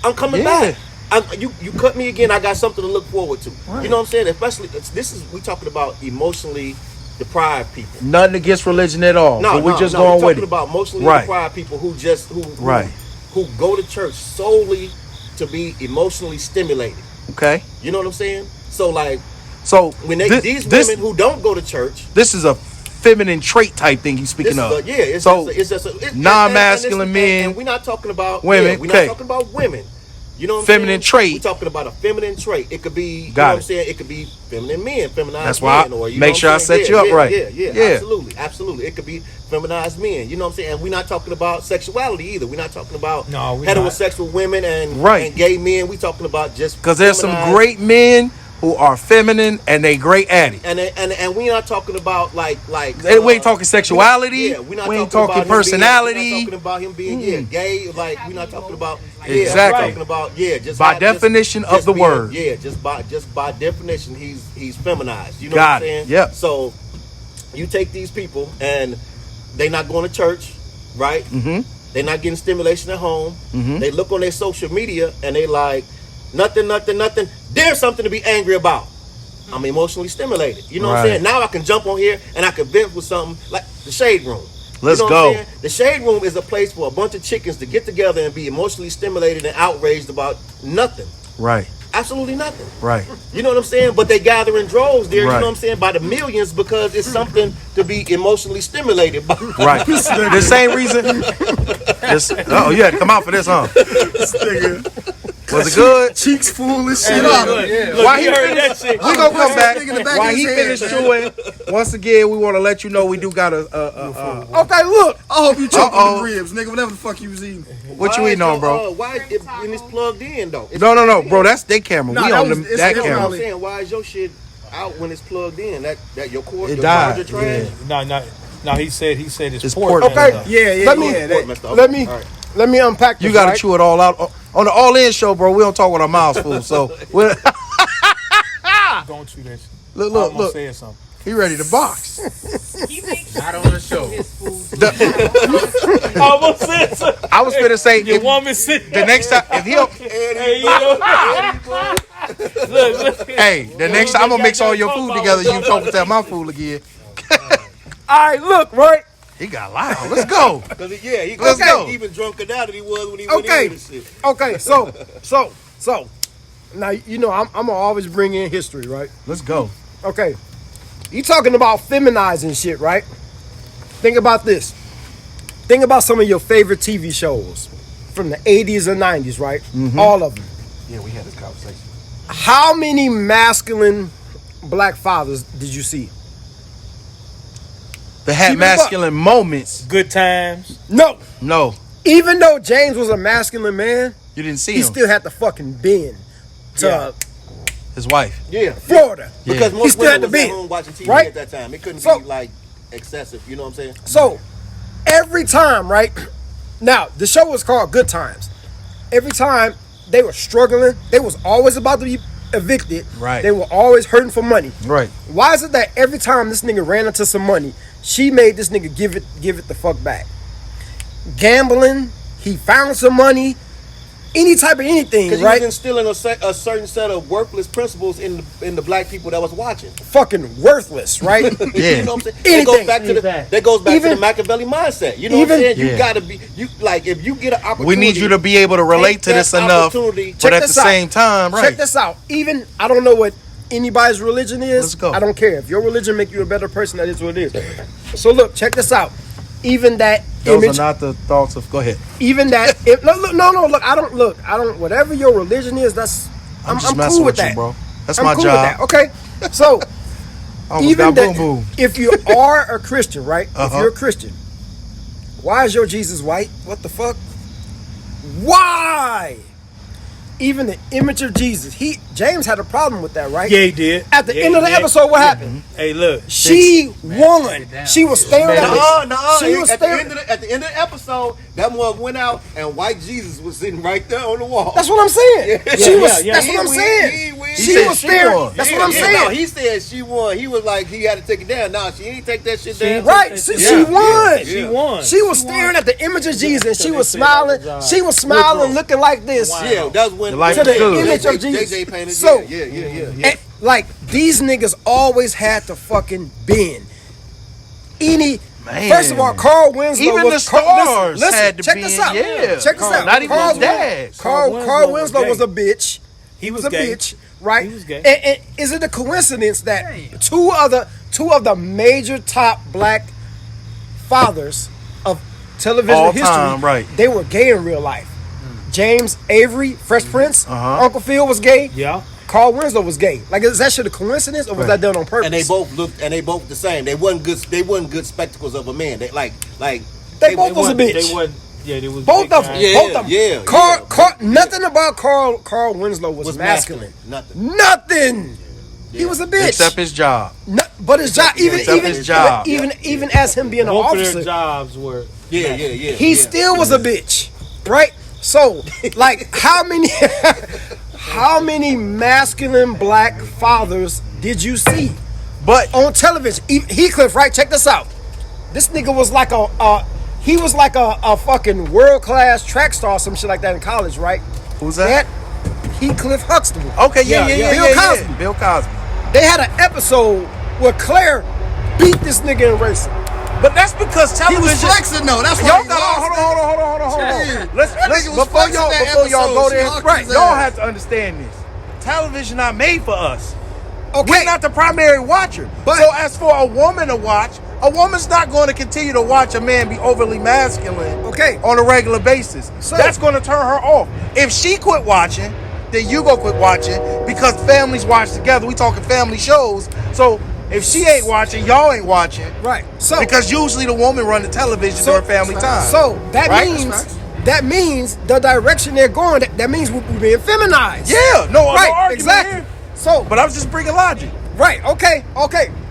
I'm coming Yeah. back. You cut me again. I got something to look forward to. Right. You know what I'm saying? Especially we talking about emotionally deprived people. Nothing against religion at all. No, but we just we're going with talking it. about emotionally Right. deprived people who Right. who go to church solely to be emotionally stimulated. Okay. You know what I'm saying? So like So when these this, women who don't go to church, this is a feminine trait type thing he's speaking of. it's so just non-masculine men, and we're not talking about women, we're okay. not talking about women. You know what I'm Feminine saying? trait. We're talking about a feminine trait. It could be, you know Got what I'm it. saying? It could be feminine men, feminized That's why men. Or, you make know sure what I I'm saying? set you up right. Yeah, Yeah. absolutely. It could be feminized men. You know what I'm saying? And we're not talking about sexuality either. We're not talking about No, we're heterosexual women and Right. gay men. We're talking about just because there's some feminized- great men who are feminine and they great at it. and we're not talking about like And we ain't talking sexuality. Yeah, we're not we ain't talking talking about personality. We're not talking about him being gay. Like we're not talking about Exactly. We're talking about just By just- definition of just the being- word. Yeah, just by definition, he's feminized. You know Got what I'm it. saying? Yep. So you take these people and they not going to church, right? Mm-hmm. They're not getting stimulation at home. Mhm. They look on their social media and they like nothing. There's something to be angry about. I'm emotionally stimulated. You know what I'm Right. saying? Now I can jump on here and I can vent with something like the Shade Room. Let's you know go. What I'm saying? The Shade Room is a place for a bunch of chickens to get together and be emotionally stimulated and outraged about nothing. Right. Absolutely nothing. Right. You know what I'm saying? But they gather in droves there, Right. you know what I'm saying, by the millions because it's something to be emotionally stimulated by. Right. The same reason. Oh, you had to come out for this, huh? This nigga. Was it good? Cheeks full and shit Look, out of look, it. look, Why you he heard finished- that shit. We gonna come back. Nigga in the back While of he his finished head. chewing, once again, we want to let you know we do got a. Okay, look. I hope you choke Uh-oh. on the ribs, nigga. Whatever the fuck you was eating. What you eating on, bro? Why when it's plugged in though? It's No, plugged bro. in. That's their camera. Nah, We that on was- them, it's that still You know what I'm camera. saying? Why is your shit out when it's plugged in? That your cord, It your died, charger trash? yeah. No, he said it's It's port. port. man. Okay. Yeah, Let me- that- Messed up. Let me All right. let me unpack this. You got to right? chew it all out on the All In show, bro. We don't talk with our mouths full. So we're, Don't chew that shit. look, I'm gonna look. say something. He ready to box. He makes Not on the show. his food. Almost said so. I was finna say Your if, woman sit the next time if he'll Hey, you know, look. hey, the next time I'm gonna mix all your food together, you talking to my food again. All right, look, right? He got loud. Let's go. Cause he Let's go. even drunker now than he was when he went Okay. in this shit. Okay, so now you know I'm gonna always bring in history, right? Let's go. Okay, you talking about feminizing shit, right? Think about this. Think about some of your favorite TV shows from the 80s and 90s, right? All of them. Yeah, we had this conversation. How many masculine black fathers did you see? They had Keep it up. masculine moments. Good times. No. No, Even though James was a masculine man, you didn't see he him. still had to fucking bend to His wife. Yeah, Florida. because He most still had women to was at bend, home watching TV right? at that time. It couldn't So- be like excessive. You know what I'm saying? So every time, right? Now the show was called Good Times. Every time they were struggling, they was always about to be evicted. Right. They were always hurting for money. Right. Why is it that every time this nigga ran into some money, she made this nigga give it the fuck back? Gambling, he found some money, any type of anything, Because right? he was instilling a certain set of worthless principles in the black people that was watching. Fucking worthless, right? Yeah. You know what I'm saying? Anything. Anything. That goes back to Even- the Machiavelli mindset. You know what I'm even- saying? You Yeah. gotta be like if you get an opportunity. We need you to be able to relate take to this that enough, opportunity. but Check at the this out. same time, right? Check this out. Even I don't know what anybody's religion is. Let's go. I don't care. If your religion make you a better person, that is what it is. So look, check this out. Even that Those image, are not the thoughts of. Go ahead. even that. No. Look, I don't. Whatever your religion is, that's I'm just cool messing with with you, that, bro. That's I'm my cool job. With that. Okay, so I almost even got that, boom boom. if you are a Christian, right? If Uh-huh. you're a Christian, why is your Jesus white? What the fuck? Why? Even the image of Jesus, James had a problem with that, right? Yeah, he did. At the Yeah, end of the he did. episode, what happened? Hey, look. She won. She was staring at She She was at the staring. end of the episode, that one went out and white Jesus was sitting right there on the wall. That's what I'm saying. She was. yeah. That's what I'm saying. He She said was she staring. won. That's what I'm No, saying. he said she won. He was like he had to take it down. No, she ain't take that shit down. Right. She Yeah. won. She won. She was staring at the image of Jesus. She they was said that smiling. was, She was smiling, looking like this. Wow. Yeah, that's when The life To the is good. image of JJ Jesus. painted. So- yeah. And, like these niggas always had to fucking bend. Man. First of all, Carl Winslow Even was the stars listen, had to check bend, this out. yeah. Check this out. Not even Carl his dad. Carl Winslow was gay. a bitch. He was a gay. bitch, right? He was gay. And is it a coincidence that two of the major top black fathers of television All history, time, right. they were gay in real life? James Avery, Fresh Prince, Uh-huh. Uncle Phil was gay. Yeah. Carl Winslow was gay. Like, is that shit a coincidence or was that done on purpose? And they both looked, and they both the same. They wasn't good. They wasn't good spectacles of a man. They like They both was a bitch. They wasn't. Yeah, they was Both big of them. guys. Yeah, Both of them. yeah, Carl, yeah. Carl, nothing about Carl Winslow was masculine. Nothing. Nothing. He was a bitch. Except his job. No, but his job, Except his job. even as him being an Both of their officer, jobs were. Yeah. he still was a bitch, right? So, like, how many masculine black fathers did you see But on television? Heathcliff, right? Check this out. This nigga was like a fucking world class track star, or some shit like that in college, right? who's that? Heathcliff Huxtable. Okay, yeah. Bill Cosby. Bill Cosby. They had an episode where Claire beat this nigga in racing. But that's because He television. was flexing though. That's why Y'all he got lost. hold on. Yeah. Let's nigga was before flexing y'all that go episode. there. She hawked Right, his y'all ass. have to understand this. Television not made for us. Okay. We're not the primary watcher. So as for a woman to watch, a woman's not going to continue to watch a man be overly masculine. Okay. On a regular basis. So- That's going to turn her off. If she quit watching, then you go quit watching because families watch together. We talking family shows. So if she ain't watching, y'all ain't watching. Right. So Because usually the woman run the television during family time. So that Right? means the direction they're going. That means we're being feminized. Yeah, no Right. argument Exactly. here. So But I was just bringing logic. right. Okay.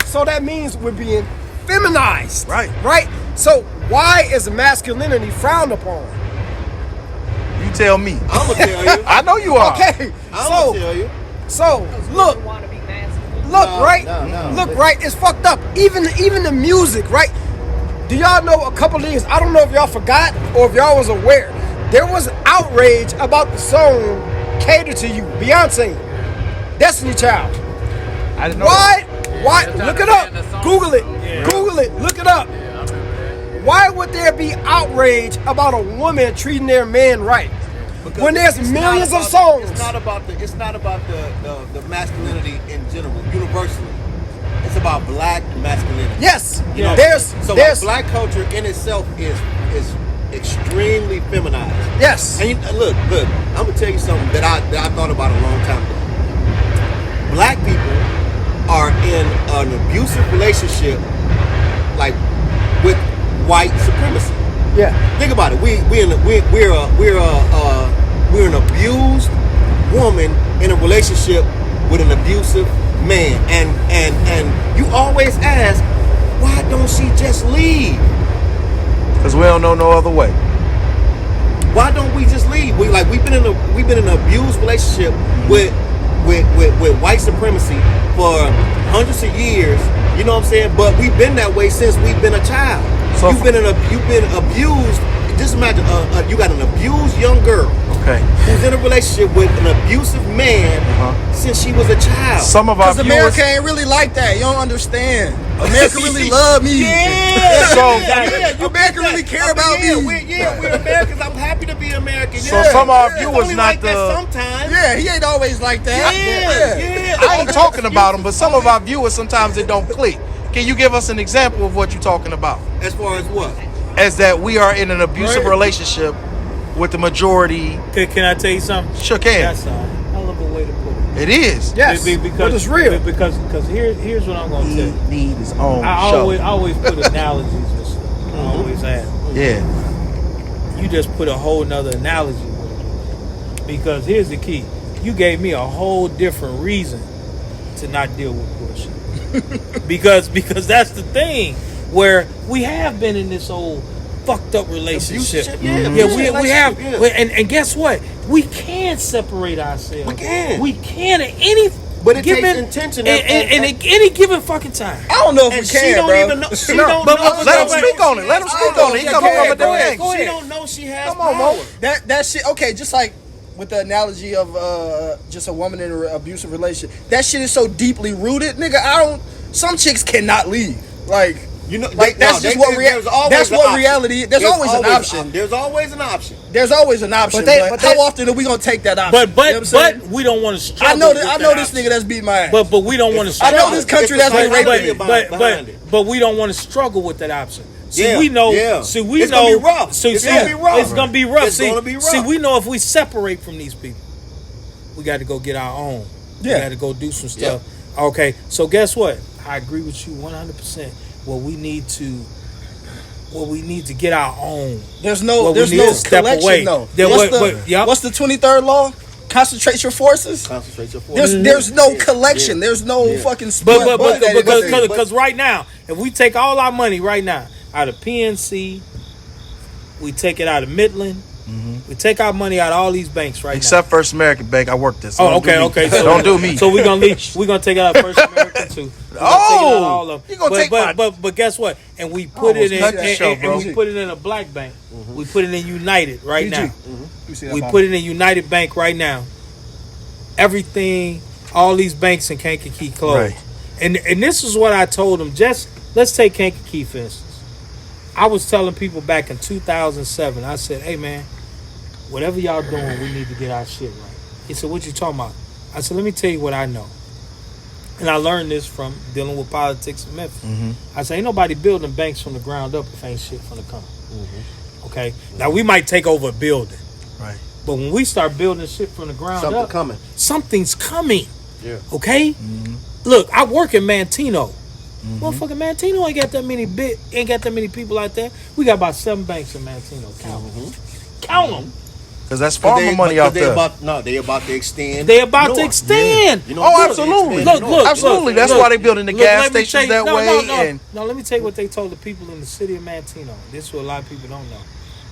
So that means we're being feminized. Right. Right. So why is masculinity frowned upon? You tell me. I'm gonna tell you. I know you are. Okay. I'm gonna tell you. So look. want to be masculine. look, right? Look, right? It's fucked up. Even the music, right? Do y'all know a couple of years? I don't know if y'all forgot or if y'all was aware. There was outrage about the song "Cater to You," Beyonce, Destiny Child. I didn't know Why? that. Why? Look it up. Google it. Google it. Look it up. Why would there be outrage about a woman treating their man right? Because When there's it's millions not of about- songs. It's not about the masculinity in general, universally. It's about black masculinity. Yes. You know, There's like black culture in itself is extremely feminized. yes. And look, I'm gonna tell you something that I thought about a long time ago. Black people are in an abusive relationship, like with white supremacy. Yeah. Think about it. We're an abused woman in a relationship with an abusive man, and you always ask, why don't she just leave? Because we don't know no other way. Why don't we just leave? We've been in an abused relationship with white supremacy for hundreds of years. You know what I'm saying? But we've been that way since we've been a child. So you've been abused. Just imagine you got an abused young girl. Okay. Who's in a relationship with an abusive man since she was a child. Some of our Because viewers. America ain't really like that. You don't understand. America really love me. America really care about me. We're Americans. I'm happy to be American. So some of our viewers only not like that sometimes. Yeah, he ain't always like that. I ain't talking about them, but some of our viewers sometimes it don't click. Can you give us an example of what you're talking about? As far as what? As that we are in an abusive relationship with the majority. Can I tell you something? Sure can. That's a hell of a way to put it. It is. Yes. Because but it's real. Because here's what I'm gonna tell you. Need his own I show. always put analogies with stuff. I always have. Yeah. You just put a whole nother analogy with it. Because here's the key. You gave me a whole different reason to not deal with bullshit. because that's the thing where we have been in this old fucked up relationship. We have. And guess what? We can separate ourselves. We can. We can at any. But it given, takes intention. at any given fucking time. I don't know if And we she can, don't bro. even know. She don't know. Let him speak on it. Let him speak on it. He coming from a different angle. She don't know she has Come on, power. Mo. That shit. Okay, just like with the analogy of just a woman in an abusive relationship. That shit is so deeply rooted, nigga. Some chicks cannot leave. Like. You know, That's what reality. There's always an option. There's always an option. There's always an option. But how often are we gonna take that option? But we don't want to struggle. I know this nigga that's beating my ass. But we don't want to. I know this country that's been raping me. But we don't want to struggle with that option. See, Yeah, we know. yeah. See, we It's know. gonna be rough. So, It's gonna be rough. It's gonna be rough. It's gonna be rough. See, we know if we separate from these people, we got to go get our own. Yeah. We got to go do some stuff. Okay. So guess what? I agree with you 100%. We need to get our own. There's no step collection away. though. Yep. What's the 23rd law? Concentrate your forces. Concentrate your forces. There's no collection. There's no fucking split. Because right now, if we take all our money right now out of PNC, we take it out of Midland, we take our money out of all these banks right Except First American Bank. I worked this. now. Okay. So don't do me. So we're gonna take it out of First American too. You gonna take my... But guess what? And we put it in cut the show, bro. and we put it in a black bank. We put it in United right now. Mm-hmm. We put it in United Bank right now. Everything, all these banks in Kankakee closed. Right. And this is what I told them. Just let's take Kankakee for instance. I was telling people back in 2007. I said, "Hey man, whatever y'all doing, we need to get our shit right." He said, "What you talking about?" I said, "Let me tell you what I know." And I learned this from dealing with politics in Memphis. I said, ain't nobody building banks from the ground up if ain't shit from the come. Okay? Now, we might take over a building. Right. But when we start building shit from the ground up, something's coming. Yeah. Okay? Look, I work in Mantino. Motherfucking Mantino ain't got that many people like that. We got about 7 banks in Mantino. Count them. Because that's farmer money out there. They about to extend. They about to extend. Yeah. Absolutely. Absolutely. That's why they building the gas stations that way. No, let me tell you what they told the people in the city of Mantino. This is what a lot of people don't know.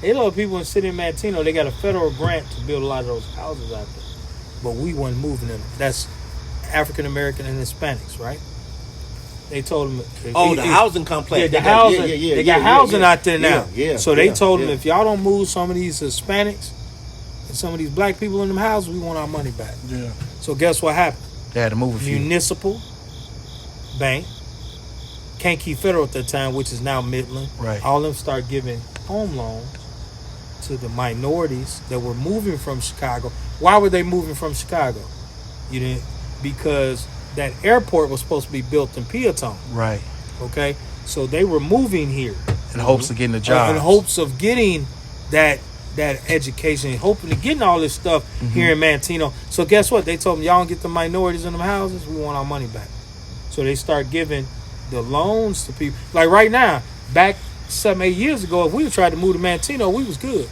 A lot of people in the city of Mantino, they got a federal grant to build a lot of those houses out there. But we weren't moving in them. African American and Hispanics, right? They told them. The housing complex. Yeah, the housing. They got housing out there now. Yeah. So they told them, if y'all don't move some of these Hispanics and some of these black people in them houses, we want our money back. Yeah. So guess what happened? They had to move a few. Municipal Bank, Kankakee Federal at that time, which is now Midland. Right. All of them start giving home loans to the minorities that were moving from Chicago. Why were they moving from Chicago? You didn't, because that airport was supposed to be built in Peatone. Right. Okay, so they were moving here In hopes of getting a job. in hopes of getting that education, hoping to getting all this stuff here in Mantino. So guess what? They told them, y'all don't get the minorities in them houses, we want our money back. So they start giving the loans to people. Like right now, back 7-8 years ago, if we tried to move to Mantino, we was good.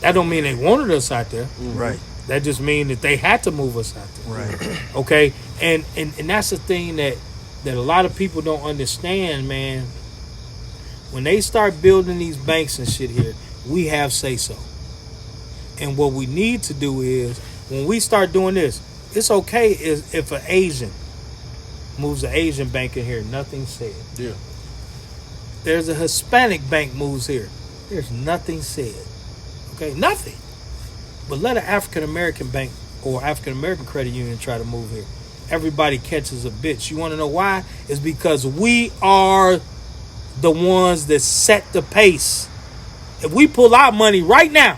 That don't mean they wanted us out there. Right. That just means that they had to move us out there. Right. Okay? And that's the thing that a lot of people don't understand, man. When they start building these banks and shit here, we have say-so. And what we need to do is, when we start doing this, it's okay if an Asian moves an Asian bank in here, nothing said. Yeah. There's a Hispanic bank moves here, there's nothing said. Okay? Nothing. But let an African-American bank or African-American credit union try to move here. Everybody catches a bitch. You want to know why? It's because we are the ones that set the pace. If we pull our money right now,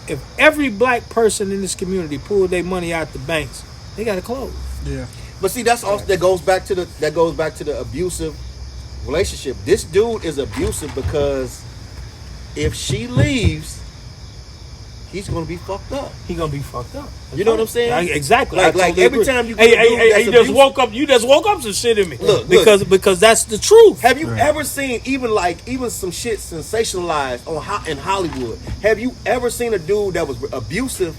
if every black person in this community pulled their money out the banks, they got to close. Yeah. But see, that's also that goes back to the abusive relationship. This dude is abusive because if she leaves, he's gonna be fucked up. He gonna be fucked up. You know what I'm saying? Exactly. Like totally every agree. time you Hey, you just woke up. You just woke up some shit in me. Look. because that's the truth. Have you ever seen even some shit sensationalized in Hollywood? Have you ever seen a dude that was abusive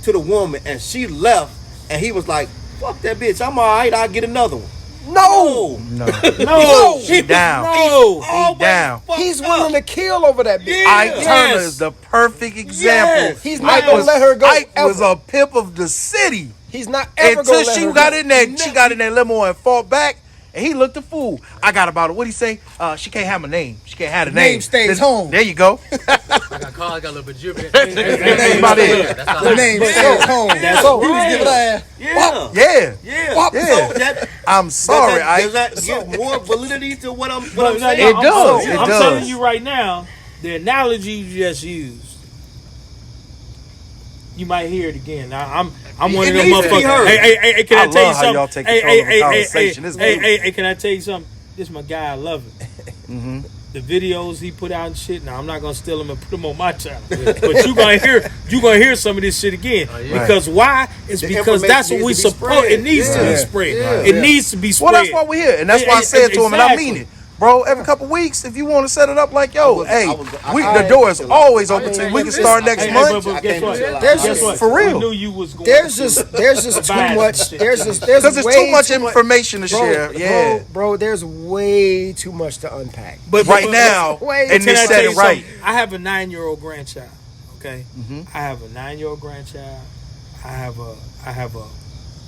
to the woman and she left and he was like, "Fuck that bitch, I'm all right. I'll get another one." No. No. He down. No. He down. He's willing to kill over that bitch. Ike Turner is the perfect example. He's not gonna let her go. Ike ever. was a pimp of the city. He's not ever Until gonna let she her got go. in there, she got in that limo and fought back, and he looked a fool. I got about it. What'd he say? She can't have my name. She can't have the name. Name stays home. There you go. I got called. I got a little bit dripping. That's about it. That's all The I name got. stays home. So He was giving her Yeah. Yeah. Yeah. Yeah. So that, I'm sorry, does Ike. that give more validity to what I'm No, saying? It does. It I'm does. telling you right now, the analogy you just used, you might hear it again. I'm one of them needs to be motherfuckers. heard. Hey, can I I tell you love how something? y'all take control of the conversation. It's good. Hey, can I tell you something? This is my guy. I love him. The videos he put out and shit. Now I'm not gonna steal them and put them on my channel, but you gonna hear some of this shit again. yeah. Because why? It's The because that's what information we needs to be support. It spread. needs to be Yeah. spread. Yeah. It needs to be spread. Well, that's why we're here, and that's why I said to him, and I mean it. Bro, every couple weeks, if you want to set it up like, yo, the door is always open to you. We can start next month. But guess what? There's Guess what? for real. We knew you was going. There's just too much. There's Because there's way too much information to share. Yeah. bro, there's way too much to unpack. But Right now, Wait, and Can they I said tell you it right. something? I have a 9-year-old grandchild. Okay, I have a 9-year-old grandchild. I have a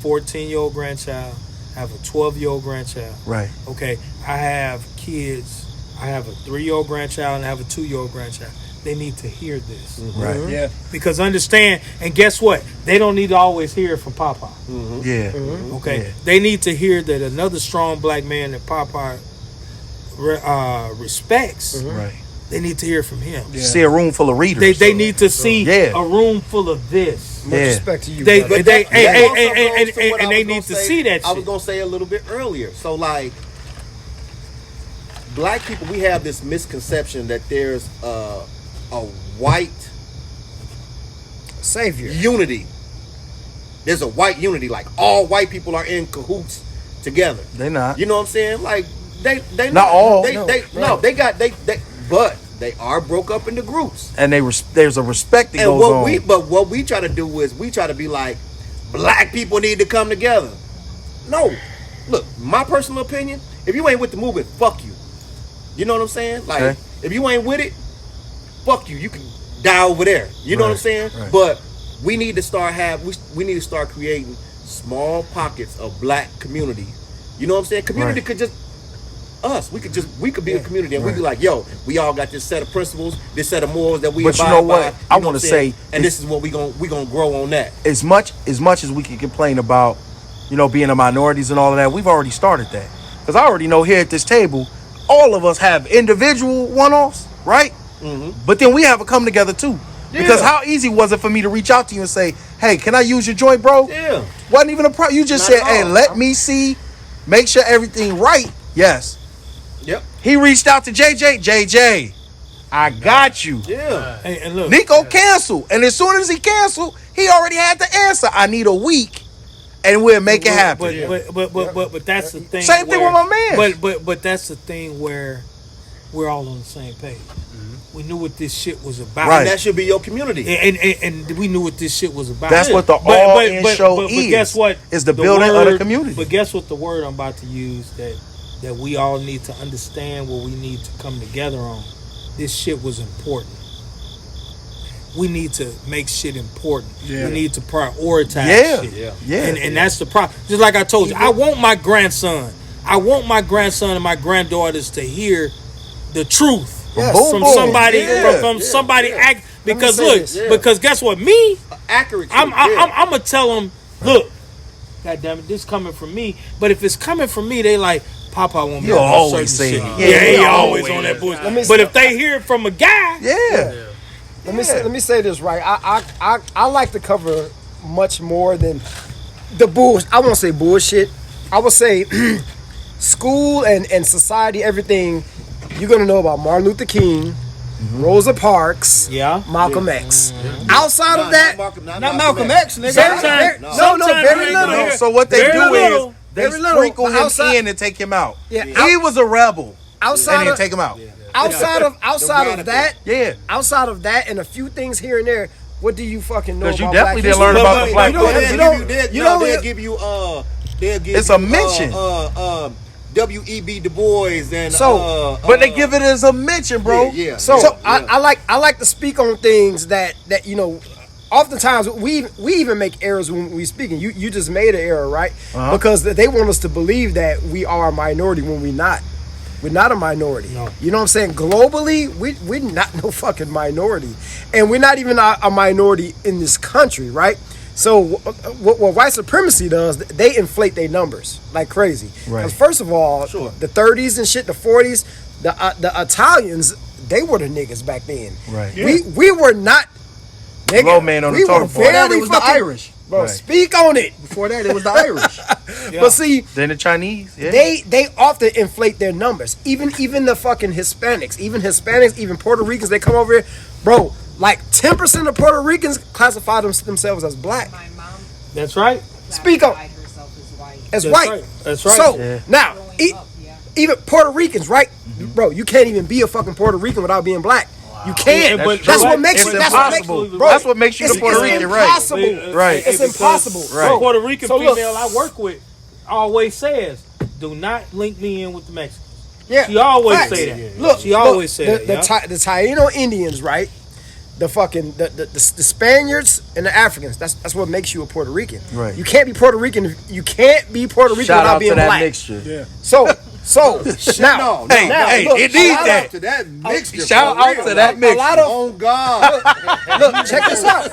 14-year-old grandchild. I have a 12-year-old grandchild. Right. Okay, I have kids. I have a 3-year-old grandchild and I have a 2-year-old grandchild. They need to hear this. Right. Yeah. Because understand, and guess what? They don't need to always hear it from Papa. Yeah. Okay? Yeah. They need to hear that another strong black man that Papa respects, Right. they need to hear from him. See a room full of readers. They need to see Yeah. a room full of this. Much Yeah. respect to you. They- brother. But they- that and also goes to what I they was need gonna to say- see that I was shit. gonna say a little bit earlier. So like, black people, we have this misconception that there's a white Savior. unity. There's a white unity, like all white people are in cahoots together. They not. You know what I'm saying? Like they Not all. but they are broke up into groups. And there's a respect that And goes on. what we try to do is we try to be like, black people need to come together. No, look, my personal opinion, if you ain't with the movement, fuck you. You know what I'm saying? Like, Okay. if you ain't with it, fuck you. You can die over there. You know what I'm Right, saying? right. But we need to start we need to start creating small pockets of black community. You know what I'm saying? Community could just us. We could be a community, and we'd be like, yo, we all got this set of principles, this set of morals that we abide by. But you know what? I want to say, and this is what we gonna grow on that. As much as we can complain about, being the minorities and all of that, we've already started that. Because I already know here at this table, all of us have individual one-offs, right? Mm-hmm. But then we have a come together too. Yeah. Because how easy was it for me to reach out to you and say, hey, can I use your joint, bro? Yeah. Wasn't even a problem. You just said, hey, let me see, make sure everything right. Yes. Yep. He reached out to JJ, I got you. Yeah. And look, Nico canceled. And as soon as he canceled, he already had the answer. I need a week and we'll make it happen. But that's the thing. Same thing with my man. But that's the thing where we're all on the same page. Mm-hmm. We knew what this shit was about. Right. And that should be your community. And we knew what this shit was about. That's what the all-in show is. But guess what? It's the building of the community. But guess what the word I'm about to use that we all need to understand what we need to come together on. This shit was important. We need to make shit important. Yeah. We need to prioritize shit. Yeah. And that's the problem. Just like I told you, I want my grandson and my granddaughters to hear the truth from somebody from somebody act, because look, because guess what? Me, accurate. I'm gonna tell them, look, God damn it, this coming from me. But if it's coming from me, they like, Papa won't be on certain shit. He always on that bullshit. But if they hear it from a guy, Let me say this right. I like to cover much more than the bullshit. I won't say bullshit. I would say school and society, everything. You're gonna know about Martin Luther King, Rosa Parks, Malcolm X. Outside of that, not Malcolm X, nigga. Very little. So what they do is they sprinkle him in and take him out. Yeah, he was a rebel. Outside and of take him out. Outside of that, and a few things here and there. What do you fucking know about? Because you definitely didn't learn about the black. They'll give you it's a mention. W.E.B. Du Bois and but they give it as a mention, bro. I like to speak on things that oftentimes we even make errors when we speaking. You just made an error, right? Because they want us to believe that we are a minority when we're not. We're not a minority. No. You know what I'm saying? Globally, we're not no fucking minority. And we're not even a minority in this country, right? So what white supremacy does, they inflate their numbers like crazy. Because first of all, the 30s and shit, the 40s, the Italians, they were the niggas back then. Right. We were not, nigga. Low man on the totem pole. Before that, it was the Irish. Bro, speak on it. Before that, it was the Irish. But see, then the Chinese, they often inflate their numbers. Even the fucking Hispanics, even Puerto Ricans, they come over here, bro. Like 10% of Puerto Ricans classify themselves as black. My mom. That's right. Speak on. As white. That's right. So now, even Puerto Ricans, right, bro? You can't even be a fucking Puerto Rican without being black. You can't. That's what makes it. That's what makes you the Puerto Rican, right? Impossible. Right. It's impossible. Right. The Puerto Rican female I work with always says, "Do not link me in with the Mexicans." Yeah. She always say that. Look, she always say that. The Taino Indians, right? The fucking the Spaniards and the Africans. That's what makes you a Puerto Rican. Right. You can't be Puerto Rican. You can't be Puerto Rican without being black. Mixture. Yeah. So now, hey, look, it needs that. To that mixture. Shout out to that mixture. Oh God! Look, check this out.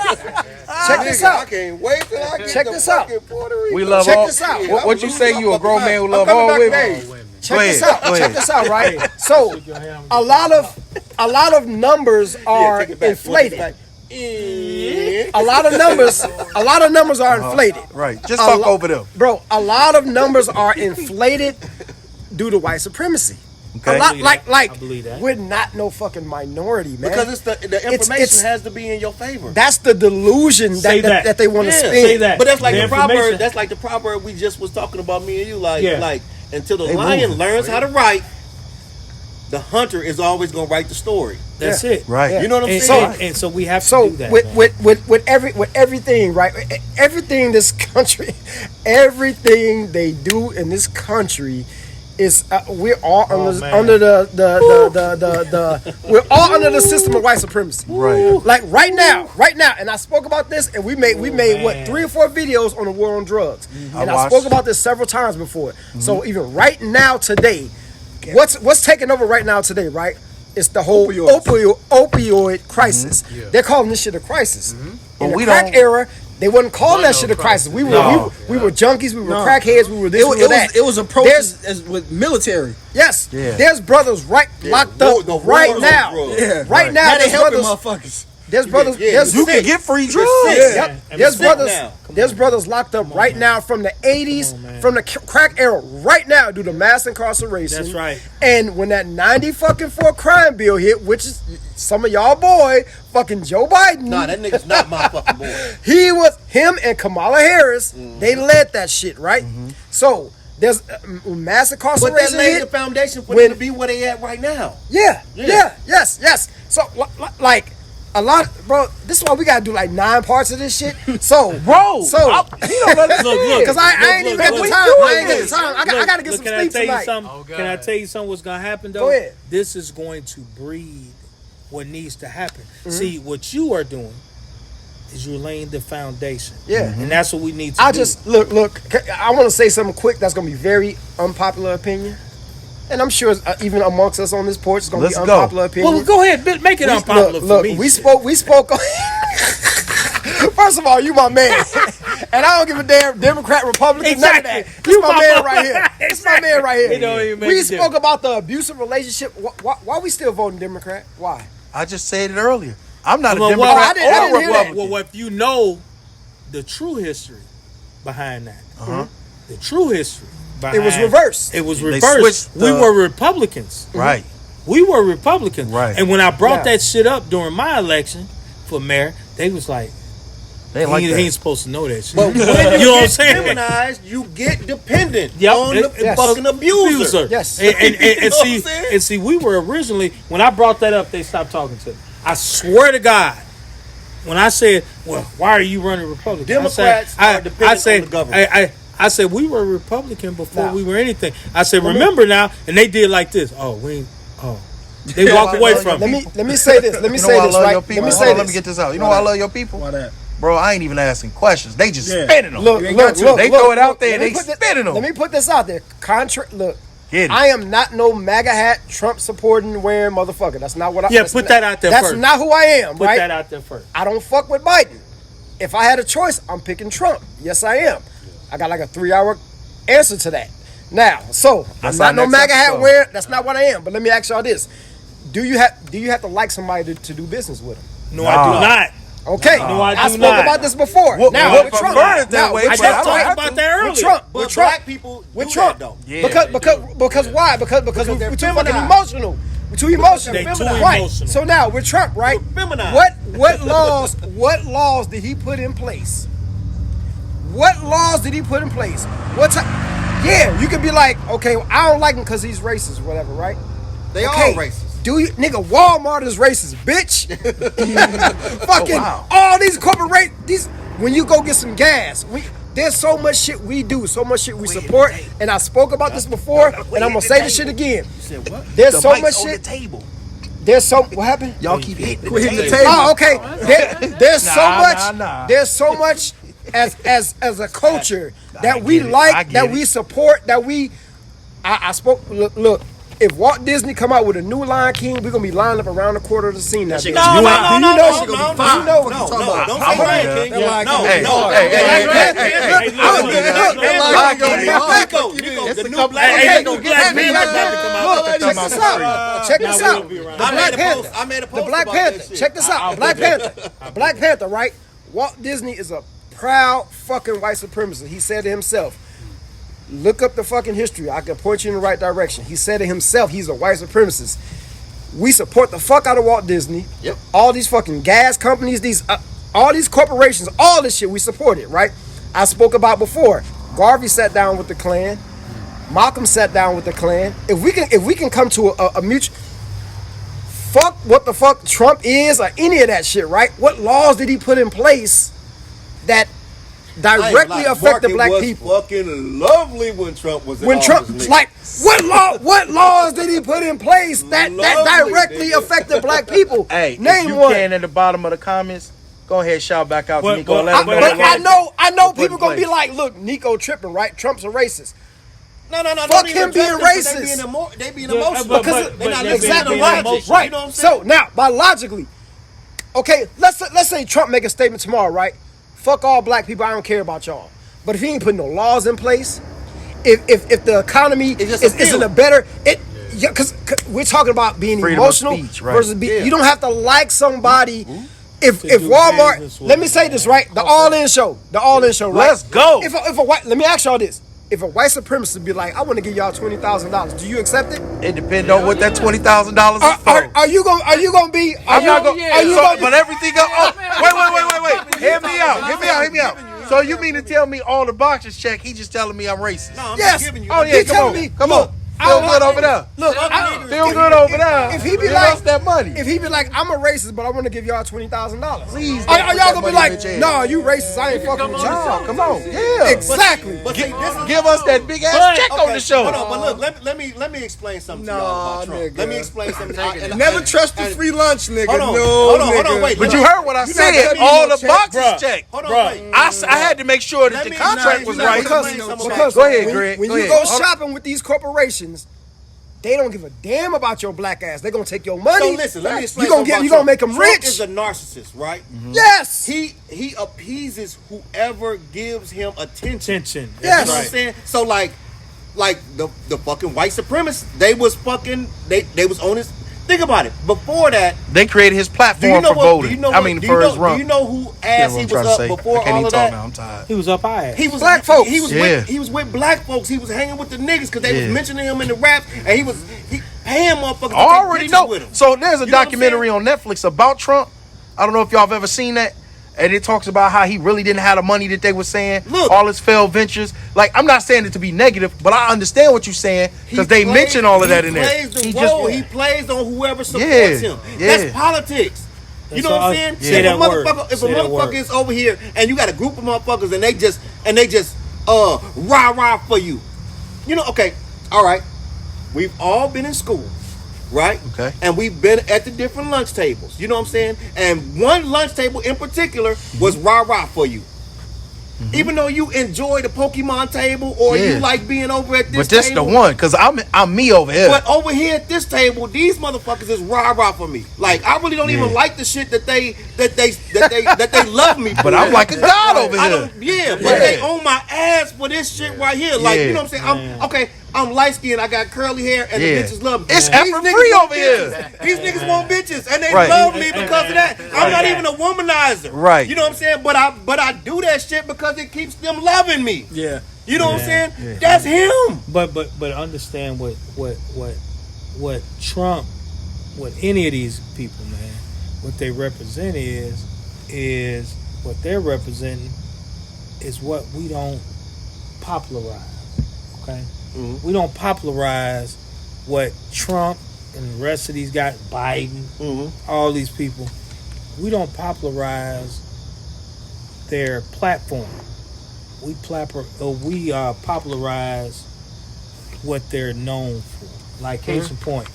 Check this out. I can't wait till I get Check this out. Puerto Rico. We love Check all. this out. What you say? You a grown man who love all women? Check this out. Check this out. Right. So a lot of numbers are inflated. A lot of numbers are inflated. Right. Just talk over them. Bro, a lot of numbers are inflated due to white supremacy. Okay. I believe that. We're not no fucking minority, man. Because it's the information has to be in your favor. That's the delusion that they want to spin. Say that. But that's like the proverb. That's like the proverb we just was talking about, me and you. Like until the lion learns how to write, the hunter is always gonna write the story. That's it. Right. Yeah. You know what I'm saying? And so we have to do that. With everything, right? Everything this country, everything they do in this country is we're all we're all under the system of white supremacy. Right. Like right now, and I spoke about this, and we made what 3 or 4 videos on the war on drugs, and I spoke about this several times before. So even right now today, what's taking over right now today, right? It's the whole opioid crisis. They're calling this shit a crisis. In the crack era, they wasn't calling that shit a crisis. We were junkies, we were crackheads, we were this, we were that. It was approached as with military. Yes, there's brothers locked up right now. Right now, they helping brothers. motherfuckers. There's brothers. You can get free drugs. There's brothers. There's brothers locked up right now from the 80s, from the crack era, right now due to mass incarceration. That's right. And when that 90-4 crime bill hit, which is some of y'all boy, fucking Joe Biden. Nah, that nigga's not my fucking boy. Him and Kamala Harris. They led that shit, right? So there's mass incarceration. But that laid the foundation for them to be where they at right now. Yes. So like. A lot, bro. This is why we gotta do like 9 parts of this shit. So, because I ain't even got the time. I ain't got the time. I gotta get some sleep tonight. Can I tell you something? What's gonna happen though? Go ahead. This is going to breed what needs to happen. See, what you are doing is you're laying the foundation. And that's what we need to do. Look. I want to say something quick. That's gonna be very unpopular opinion. And I'm sure even amongst us on this porch, it's gonna be unpopular opinion. Well, go ahead, make it unpopular for me. We spoke. First of all, you my man, and I don't give a damn Democrat, Republican, none of that. This my man right here. This my man right here. It don't even make We a spoke about the abusive relationship. Why we still voting Democrat? Why? I just said it earlier. I'm not a I Democrat didn't or hear that. Republican. Well, if you know the true history behind that, the true history. It was reversed. It was They reversed. switched We were Republicans. Right. We were Republicans. Right. And when I brought that shit up during my election for mayor, they was like, he ain't supposed to know that shit. But when you know what I'm saying? Feminized, you get dependent Yep. on the fucking abuser. Yes. And see, we were originally, when I brought that up, they stopped talking to me. I swear to God, when I said, well, why are you running Republican? Democrats are dependent on the government. I said, we were Republican before we were anything. I said, remember now, and they did like this. They walk away from Let me. me say this. Let me say this, right? Let me say this. Let me get this out. You know why I love your people? Why that? Bro, I ain't even asking questions. They just spinning them. Look, They throw it out there and they spinning them. Let me put this out there. Look, Get it. I am not no MAGA hat, Trump supporting, wearing motherfucker. That's not what I. Put that out there that's first. That's not who I am, Put right? that out there first. I don't fuck with Biden. If I had a choice, I'm picking Trump. Yes, I am. I got like a 3-hour answer to that. Now, so I'm not no MAGA hat wearing. That's not what I am. But let me ask y'all this: Do you have to like somebody to do business with them? No, I do not. Okay, No, I I do spoke not. about this before. Now with Trump, I just talked about that earlier. with Trump, But black people with do Trump, that, though. because why? Because we're too fucking emotional. We're too emotional. They too Right. emotional. So now with Trump, right? feminized. What laws did he put in place? What laws did he put in place? Yeah, you could be like, okay, I don't like him because he's racist, whatever, right? They Okay. all racist. Do you, nigga? Walmart is racist, bitch. Fucking all these these. When you go get some gas, there's so much shit we do, so much shit we support, and I spoke about this before, and I'm gonna say this shit again. You said what? There's so much shit. What happened? Y'all keep hitting hitting the table. Oh, okay. There's so much. There's so much as a culture that we like, that we support, that we. I spoke. Look. If Walt Disney come out with a new Lion King, we're gonna be lined up around the corner of the scene. Now, No. Don't say Lion King. Nico, the new Black Check this out. I made a post The Black about Panther. that shit. Check this out. Black Panther, right? Walt Disney is a proud fucking white supremacist. He said to himself, look up the fucking history. I can point you in the right direction. He said it himself. He's a white supremacist. We support the fuck out of Walt Disney. Yep. All these fucking gas companies, all these corporations, all this shit, we support it, right? I spoke about before. Garvey sat down with the Klan. Malcolm sat down with the Klan. If we can come to a mutual, fuck what the fuck Trump is or any of that shit, right? What laws did he put in place that directly affected black was people. Fucking lovely when Trump was in When Trump, office, nigga. like, what laws did he put in place that directly affected black people? Hey, name if you one. can in the bottom of the comments, go ahead, shout back out to But- Nico. but- Let him but- know. But I know Put people in gonna be place. like, look, Nico tripping, right? Trump's a racist. No. Fuck don't even him being address them, 'cause racist. They being Yeah, emotional. but- Because but they're not they listening to being logic. emotional. Right. You know what I'm saying? So now, biologically, okay, let's say Trump make a statement tomorrow, right? Fuck all black people. I don't care about y'all. But if he ain't putting no laws in place, if the economy It's just a isn't feeling. a better because we're talking about being Freedom of emotional speech, right. versus you don't have to like somebody. If To do Walmart, business with let me say them. this right, the All-In show, right? Let's go. If a white, let me ask y'all this: if a white supremacist be like, I want to give y'all $20,000, do you accept it? It depends on what that $20,000 is for. Are you gonna be? I'm not going. yeah. But everything else. Oh, wait. Hear me out. So you mean to tell me all the boxes check? He just telling me I'm racist? No, I'm Yes. just giving you. Oh yeah, He telling me, come look, on. Feel good over there. Look, Feel good over there. If he be Give like us that money. if he be like, I'm a racist, but I want to give y'all $20,000. Please Are don't put y'all that gonna be money in like, the jail. no, you racist? I ain't fucking with you. No, come on. Yeah. Exactly. But see, this is Give us that big ass But- check on the show. Hold on, but look, let me explain something to y'all about Trump. nigga. Let me explain something. Never trust the free lunch, nigga. Hold on, no, hold on, nigga. wait. But you heard what I You said. not All giving the me no boxes check. checked. Hold on, Bruh. wait. I had to make sure that Let the me- contract nah, was you're not right. gonna explain something Because Go ahead, when, Greg. when Go you ahead. go Hold on. shopping with these corporations, they don't give a damn about your black ass. They gonna take your money. So listen, let me explain. You gonna something you about gonna make them Trump. Trump rich. is a narcissist, right? Yes. He appeases whoever gives him attention. Attention. Yes. You know what I'm Right. saying? So like the fucking white supremacists, they was on his. Think about it. Before that, They created his do you platform know for what? voting. Do you know I what- mean, do for you his know, run. Do you know who Yeah, ass what he I'm trying was to up say. before I can't all even of talk that? now. I'm tired. He was up high. He was Black folks. He was Yeah. with black folks. He was hanging with the niggas because they Yeah. was mentioning him in the raps, and he paying motherfuckers. to I take already pictures know. with him. So there's a You know what I'm documentary on Netflix about Trump. I don't know if y'all have ever seen that. And it talks about how he really didn't have the money that they were saying. Look. All his failed ventures. Like, I'm not saying it to be negative, but I understand what you're saying because they mention all of that in there. He plays the He role. just He plays on whoever supports Yeah, him. yeah. That's politics. You know what I'm saying? Say If a that word. motherfucker, if a Say that word. motherfucker is over here and you got a group of motherfuckers and they just rah for you. You know, okay, all right. We've all been in school, right? Okay. And we've been at the different lunch tables. You know what I'm saying? And one lunch table in particular was rah for you. Even though you enjoy the Pokemon table or Yeah. you like being over at this But this table. the one, because I'm me over here. But over here at this table, these motherfuckers is rah for me. Like I really don't even Yeah. like the shit that they love me for. But I'm like a god over I here. don't, yeah, but Yeah. they on my ass for this shit right here. Like, Yeah. you know what I'm saying? I'm light skinned, I got curly hair, and Yeah. the bitches love me. It's These effort niggas free want over bitches. here. These niggas want bitches, and they Right. love me because of that. I'm not even a womanizer. Right. You know what I'm saying? But I do that shit because it keeps them loving me. Yeah. You know what I'm saying? Yeah. That's him. But understand what Trump, what any of these people, man, what they represent is what they're representing is what we don't popularize. Okay, we don't popularize what Trump and the rest of these guys, Biden, all these people. We don't popularize their platform. We popularize what they're known for. Like case in point,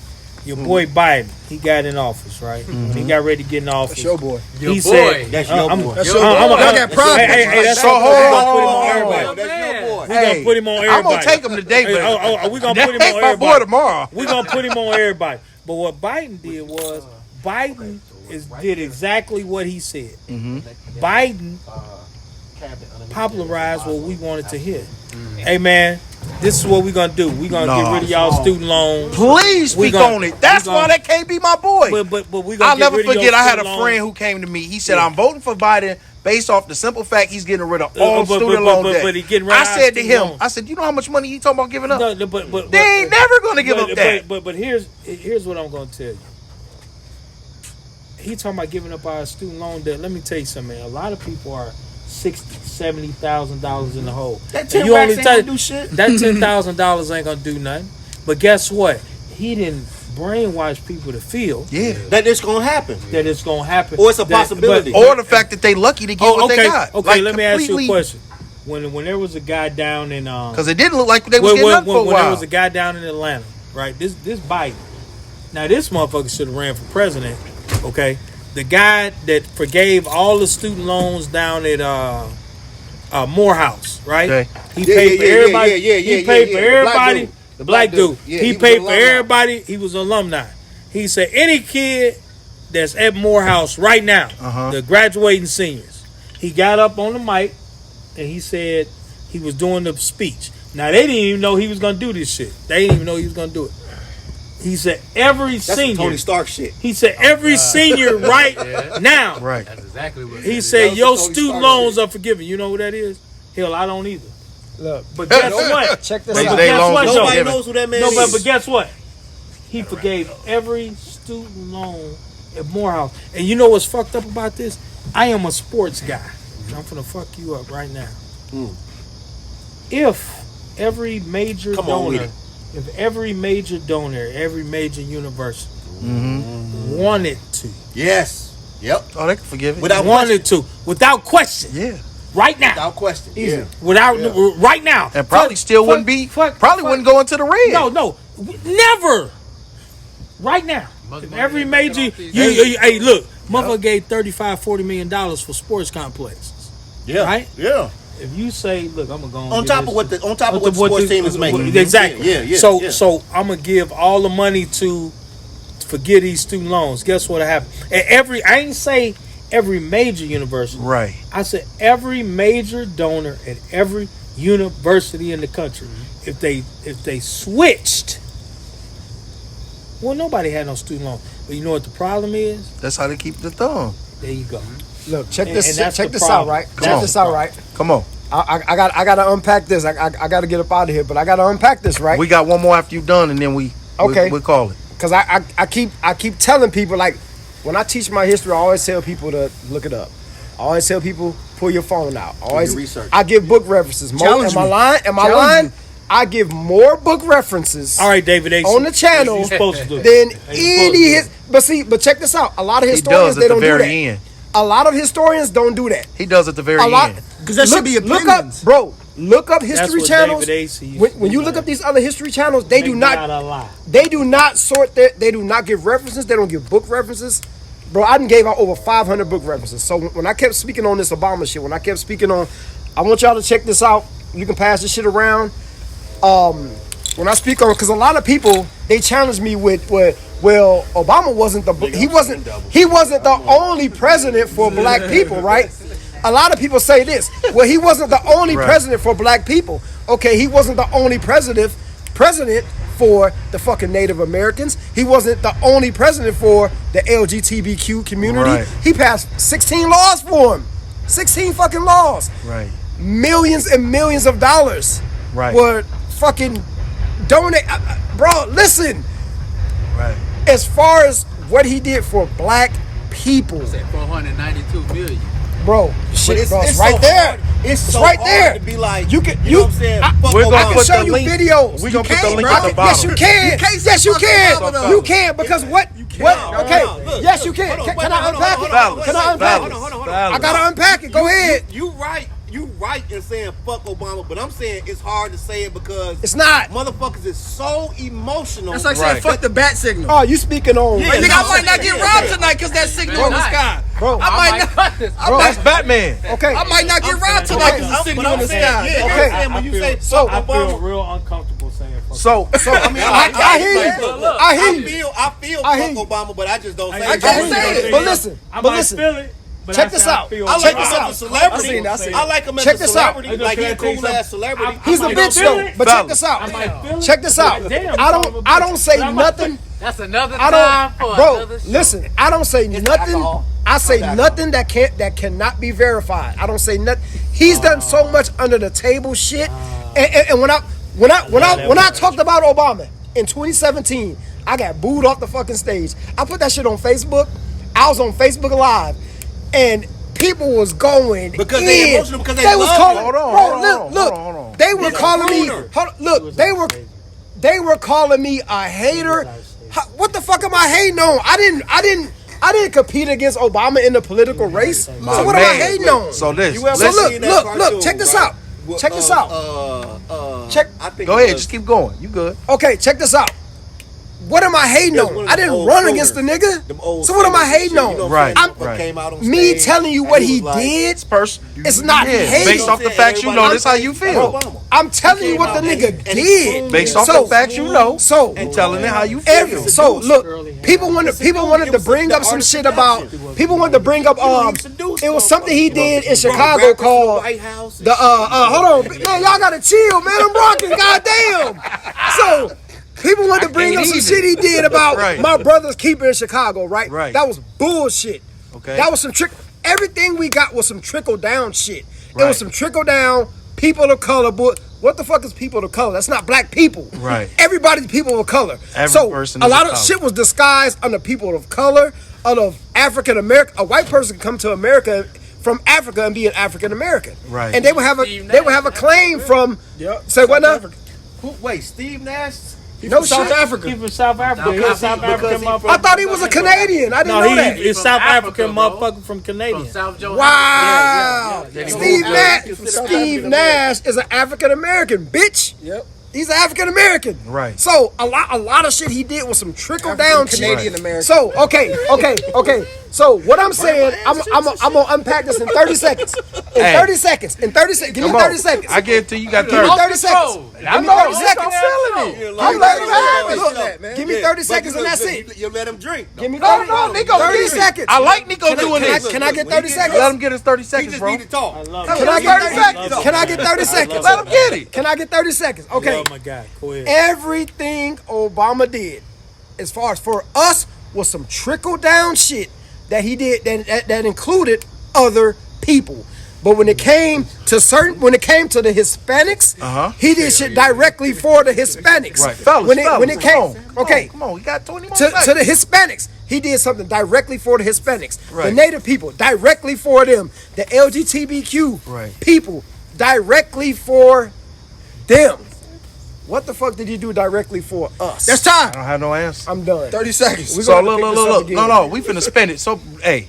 your boy Biden, he got in office, right? When he got ready to get in office, That's your boy. he Your said, boy. That's your boy. That's your boy. Y'all got problems. Hey, that's So all. hold We're on, gonna put him on hold on. everybody. That's your boy. We're gonna put him on everybody. I'm gonna take him today, Hey, but we gonna that put him ain't on my boy everybody. tomorrow. We're gonna put him on everybody. But what Biden did was Biden did exactly what he said. Biden popularized what we wanted to hear. Hey man, this is what we're gonna do. We're gonna get rid of y'all student loans. Please We speak gonna- on it. That's we gonna- why that can't be my boy. But we gonna I'll get never rid of forget. your I had a student friend loans. who came to me. He said, "I'm voting for Biden based off the simple fact he's getting rid of all But student loan but debt." he getting rid of I our said to student him, loans. "I said, you know how much money he talking about giving up? No, but They ain't never gonna give up that." But here's what I'm gonna tell you. He talking about giving up our student loan debt. Let me tell you something, man. A lot of people are $60,000-$70,000 in the hole. That And 10 you racks only ain't tell- gonna do shit. That $10,000 ain't gonna do nothing. But guess what? He didn't brainwash people to feel Yeah. That it's gonna happen. that it's gonna happen, Or it's a possibility. Or the fact that they lucky to get what they got. Okay, Like, let me ask you a completely- question. when there was a guy down in because it didn't look like they was getting up for a while. When there was a guy down in Atlanta, right? This Biden. Now this motherfucker should have ran for president. Okay, the guy that forgave all the student loans down at Morehouse, right? Okay. He paid for everybody. He paid for everybody. The black dude. Yeah, he paid for everybody. He was an alumni. He said any kid that's at Morehouse right now, the graduating seniors, he got up on the mic and he said he was doing the speech. Now they didn't even know he was gonna do this shit. They didn't even know he was gonna do it. He said every senior. Tony Stark shit. He said every senior right now. Right. That's exactly what He said your student loans are forgiven. You know who that is? Hell, I don't either. Look, But guess what? check this They- out. they guess loans what, are though? Nobody forgiven. knows who that man No, is. but guess what? He forgave every student loan at Morehouse. And you know what's fucked up about this? I am a sports guy. I'm finna fuck you up right now. If every major Come on with donor, it. if every major donor, every major university wanted to, Yes. Yep. Oh, they can forgive it. without question, Yeah. right now, Without question. Yeah. right now, And probably still wouldn't be. Wouldn't go into the red. No, never. Right now, if every major, hey, look, motherfucker gave $35-40 million for sports complexes. Yeah. Right? Yeah. If you say, look, I'm gonna go On top of what the sports team is making. Exactly. Yeah. So I'm gonna give all the money to forgive these student loans. Guess what happened? And I ain't say every major university. Right. I said every major donor at every university in the country. If they switched, well, nobody had no student loan. But you know what the problem is? That's how they keep the thumb. There you go. Look, check And this. that's Check the this problem. out, right? That's Check the this out, right? Come on. I got to unpack this. I got to get up out of here, but I got to unpack this, right? We got one more after you're done, and then we call it. Because I keep telling people, like, when I teach my history, I always tell people to look it up. I always tell people, pull your phone out. research. I give book references. Challenge me. Am I lying? I give more book references All right, David A. on the channel You supposed to do it. than You supposed to do it. but check this out. A lot of He historians, does they at the don't do very that. end. A lot of historians don't do that. He does at the very A lot, end. Because that should be look up, opinions. bro. Look up history what channels. David A.C. used When, to when do, you look man. up these other history channels, they do not. a lie. They do not sort their. They do not give references. They don't give book references. Bro, I done gave out over 500 book references. So when I kept speaking on this Obama shit, when I kept speaking on, I want y'all to check this out. You can pass this shit around. When I speak on, because a lot of people, they challenge me with, well, Obama wasn't he wasn't the only president for black people, right? A lot of people say this. Well, he wasn't the only president for black people. Okay, he wasn't the only president for the fucking Native Americans. He wasn't the only president for the LGBTQ community. Right. He passed 16 laws for him. 16 fucking laws. Right. Millions and millions of dollars Right. were fucking donate. Bro, listen. Right. As far as what he did for black people, Said 492 million. bro, shit, it's- bro, it's it's right so there. hard. It's so right hard there. to be like, you can, you know what I'm saying? Fuck We're gonna I Obama. can put show the you link- videos. we gonna put the can't, link bro. at the Yes, bottom. you can. You can't Yes, you say can. fuck Obama. You can because what? cannot. Okay. No, look, Yes, you look, can. hold on, Can wait, I hold on, unpack hold it? on, hold on, Can I wait, unpack hold it? on, hold on, hold on. Valid. I gotta unpack it. Go ahead. You right in saying fuck Obama, but I'm saying it's hard to say it because It's not. motherfuckers is so emotional. That's like saying Right. fuck the bat signal. Oh, you speaking on? Yeah, Like, nigga, I no, might not get yeah, robbed yeah. tonight because that signal in the sky. Bro, I might not. cut this. That's Batman. okay. I might not get robbed tonight Okay. because the But signal I'm in the saying, sky. yeah, Okay. I'm saying when you say So- fuck I feel Obama, real uncomfortable saying fuck. So I mean, I hear you. Look, I hear you. I feel I hear fuck you. Obama, but I just don't say I it. can't say it. But listen. I But might listen. feel it. But Check I this say I out. feel I it. like this him out. as a celebrity. I seen it. I like him as Check a this out. celebrity. Like he a cool ass celebrity. He's a might bitch feel though. it. But check this I out. might feel it. Check this out. Damn, I don't say but I might- nothing. That's another I time for don't, bro. another show. Listen, I don't say nothing. alcohol. I say It's nothing that cannot be verified. I don't say nothing. He's done so much under the table shit. And when I talked about Obama in 2017, I got booed off the fucking stage. I put that shit on Facebook. I was on Facebook Live, and people was going Because in. they emotional, because they was love calling. him. Hold on, Bro, hold on, look, hold on. they were He's a calling me. crooner. Look, they were calling me a hater. What the fuck am I hating on? I didn't compete against Obama in the political race. So what am I hating on? So this. You ever So listen. seen that cartoon, look, check this right? out. Check this out. Check. I think Go ahead, just keep going. You good? Okay, check this out. What am I hating That's on? one of I them didn't old run singers. against the nigga. Them old So what am I singers and hating shit, on? you know what Right, I'm saying? right. Came out on Me stage, telling you and what he he was like, did, It's personal. it's not Yeah, hate. based off the facts you know, this how you feel. I'm telling you what the nigga did. Based off So- the facts you know, So and telling it how you feel. so look, people wanted to bring up some shit about. People wanted to bring up it was something he did in Chicago called the hold on, man, y'all gotta chill, man. I'm rocking, goddamn. So people wanted to bring up some shit he did about Right. my brother's keeper in Chicago, right? Right. That was bullshit. Okay. That was some trick. Everything we got was some trickle down shit. It Right. was some trickle down people of color. But what the fuck is people of color? That's not black people. Right. Everybody's people of color. Every So person a is lot of of color. shit was disguised under people of color, under African American. A white person can come to America from Africa and be an African American. Right. And they would have a claim from. Say what now? Wait, Steve Nash? No South shit. Africa. He from South Africa. He's a South African motherfucker. I thought he was a Canadian. I didn't No, know that. he's From South Africa, African bro. motherfucker from Canadian. From South Joe. Wow. Yeah. Steve Nash is an African American, bitch. Yep. He's an African American. Right. So a lot of shit he did was some trickle down shit. Canadian American. So okay. So what I'm saying, I'm gonna unpack this in 30 seconds. In 30 seconds. Give me Come on. 30 seconds. I get it to you. You got Give me 30. 30 seconds. Give me 30 seconds. I'm letting him have it. Give me 30 seconds and that's it. You let him drink. Give me 30. No, Nico, 30 get it. seconds. I like Nico doing this. Can I get 30 seconds? Let him get his 30 He seconds, just bro. need to talk. Can I get 30 seconds? Can I get 30 seconds? Let him get it. Can I get 30 seconds? Okay. Oh my God. Go ahead. Everything Obama did, as far as for us, was some trickle down shit that he did that included other people. But when it came to the Hispanics, he did shit directly for the Hispanics. Right, fellas, when it came, come on, we got 20 more to seconds. the Hispanics, he did something directly for the Hispanics. Right. The Native people, directly for them. The LGBTQ Right. people, directly for them. What the fuck did he do directly for us? That's I time. don't have no answer. I'm done. 30 seconds. We So gonna have to pick this up look. again. No, we finna spend it. So, hey,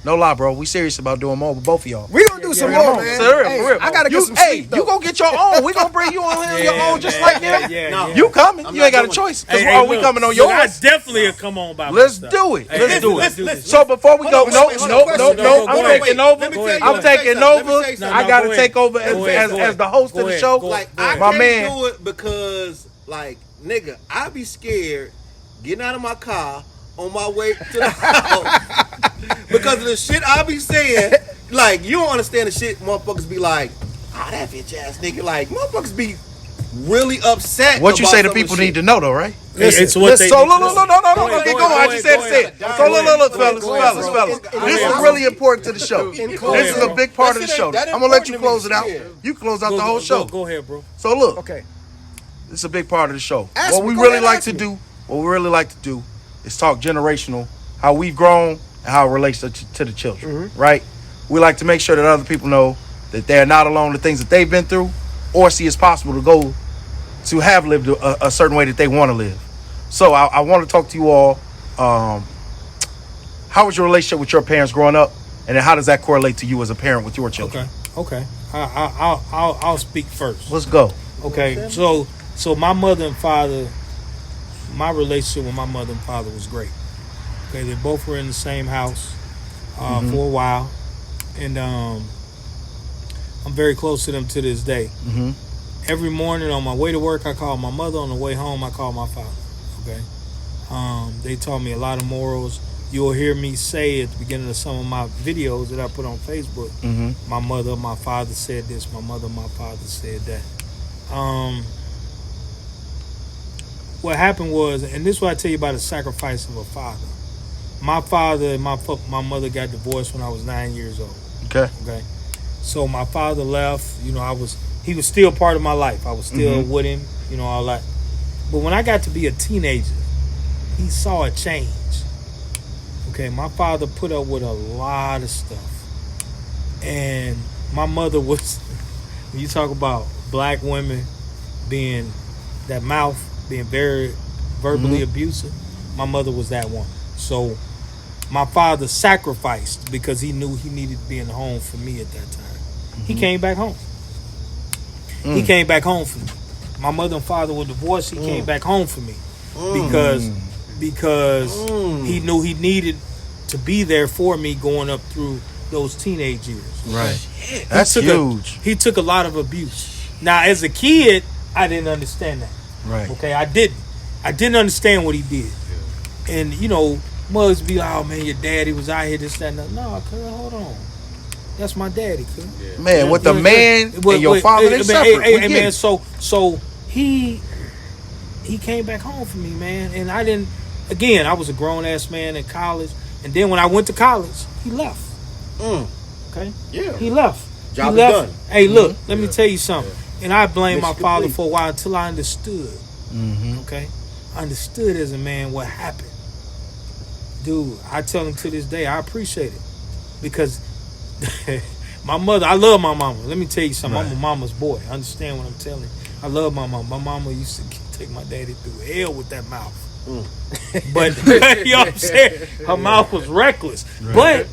no lie, bro. We serious about doing more with both of y'all. We gonna do some more, man. For real, Hey, for real. I gotta get some Hey, sleep, though. you gonna get your own. We gonna bring you on here your own just like them. Yeah. You coming. You not ain't got a doing choice. it. Because Hey, we look, coming on look, I yours. definitely will come on by Let's myself. do it. Hey, Let's do listen. it. So before we go, no, wait, hold on. I'm Go ahead. taking over. Let me tell you I'm something. taking Let me over. tell you something. I No, gotta go ahead. take over Go ahead, go as the host Go of the ahead, show. go Like, ahead. I My can't man. do it because, like, nigga, I be scared getting out of my car on my way to the house because of the shit I be saying. Like, you don't understand the shit motherfuckers be like, that bitch ass nigga. Like, motherfuckers be really upset. What you about say the some of people shit. need to know, though, right? It's what they. So look, no, Go ahead, keep go going. I ahead, just said go it. ahead. So look, Go ahead, fellas. This is really important to the show. This is a big part of the show. I'm gonna let you close it out. You close out the whole show. Go ahead, bro. So look, Okay. this is a big part of the show. Ask What me, we go really ahead, like ask to me. do, is talk generational, how we've grown and how it relates to the children, right? We like to make sure that other people know that they're not alone, the things that they've been through, or see it's possible to have lived a certain way that they want to live. So I want to talk to you all. How was your relationship with your parents growing up, and then how does that correlate to you as a parent with your children? Okay. I'll speak first. Let's go. Okay, so my mother and father, my relationship with my mother and father was great. Okay, they both were in the same house for a while, and I'm very close to them to this day. Every morning on my way to work, I call my mother. On the way home, I call my father. Okay, they taught me a lot of morals. You'll hear me say at the beginning of some of my videos that I put on Facebook, my mother, my father said this, my mother, my father said that. What happened was, and this is what I tell you about the sacrifice of a father. My father and my mother got divorced when I was 9 years old. Okay. So my father left, he was still part of my life. I was still with him, all that. But when I got to be a teenager, he saw a change. Okay, my father put up with a lot of stuff. And my mother was, when you talk about black women being, that mouth being very verbally abusive, my mother was that one. So my father sacrificed because he knew he needed to be in the home for me at that time. He came back home. He came back home for me. My mother and father were divorced. He came back home for me because he knew he needed to be there for me going up through those teenage years. Right. That's huge. He took a lot of abuse. Now, as a kid, I didn't understand that. Right. Okay, I didn't understand what he did. And you know, mothers be like, "Oh man, your daddy was out here this, that, and that." No, cuz, hold on. That's my daddy, cuz. Man, with the man and your father, they separate. Hey, man, so he came back home for me, man, and I didn't. Again, I was a grown ass man in college, and then when I went to college, he left. Okay. Yeah. He left. Job he left. is done. Hey, look, let me tell you something. And I blamed my father for a while until I understood. Okay, I understood as a man what happened. Dude, I tell him to this day, I appreciate it because my mother. I love my mama. Let me tell you something. I'm a mama's boy. Understand what I'm telling you? I love my mama. My mama used to take my daddy through hell with that mouth. But you know what I'm saying? Her mouth was reckless. But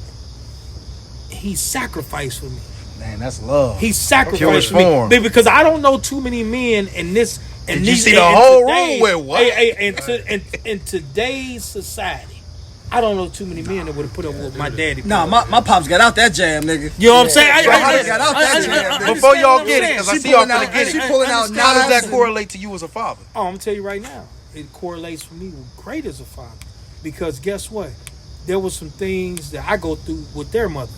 he sacrificed for me. Man, that's love. He sacrificed for me because I don't know too many men in this. And you see the whole room with what? In today's society, I don't know too many men that would have put up with my daddy. Nah, my pops got out that jam, nigga. You know what I'm saying? I got out that jam. Before y'all get it, because I see y'all finna get it. She pulling out How does that knives correlate to you as a father? Oh, I'm gonna tell you right now, it correlates for me great as a father, because guess what? There was some things that I go through with their mother.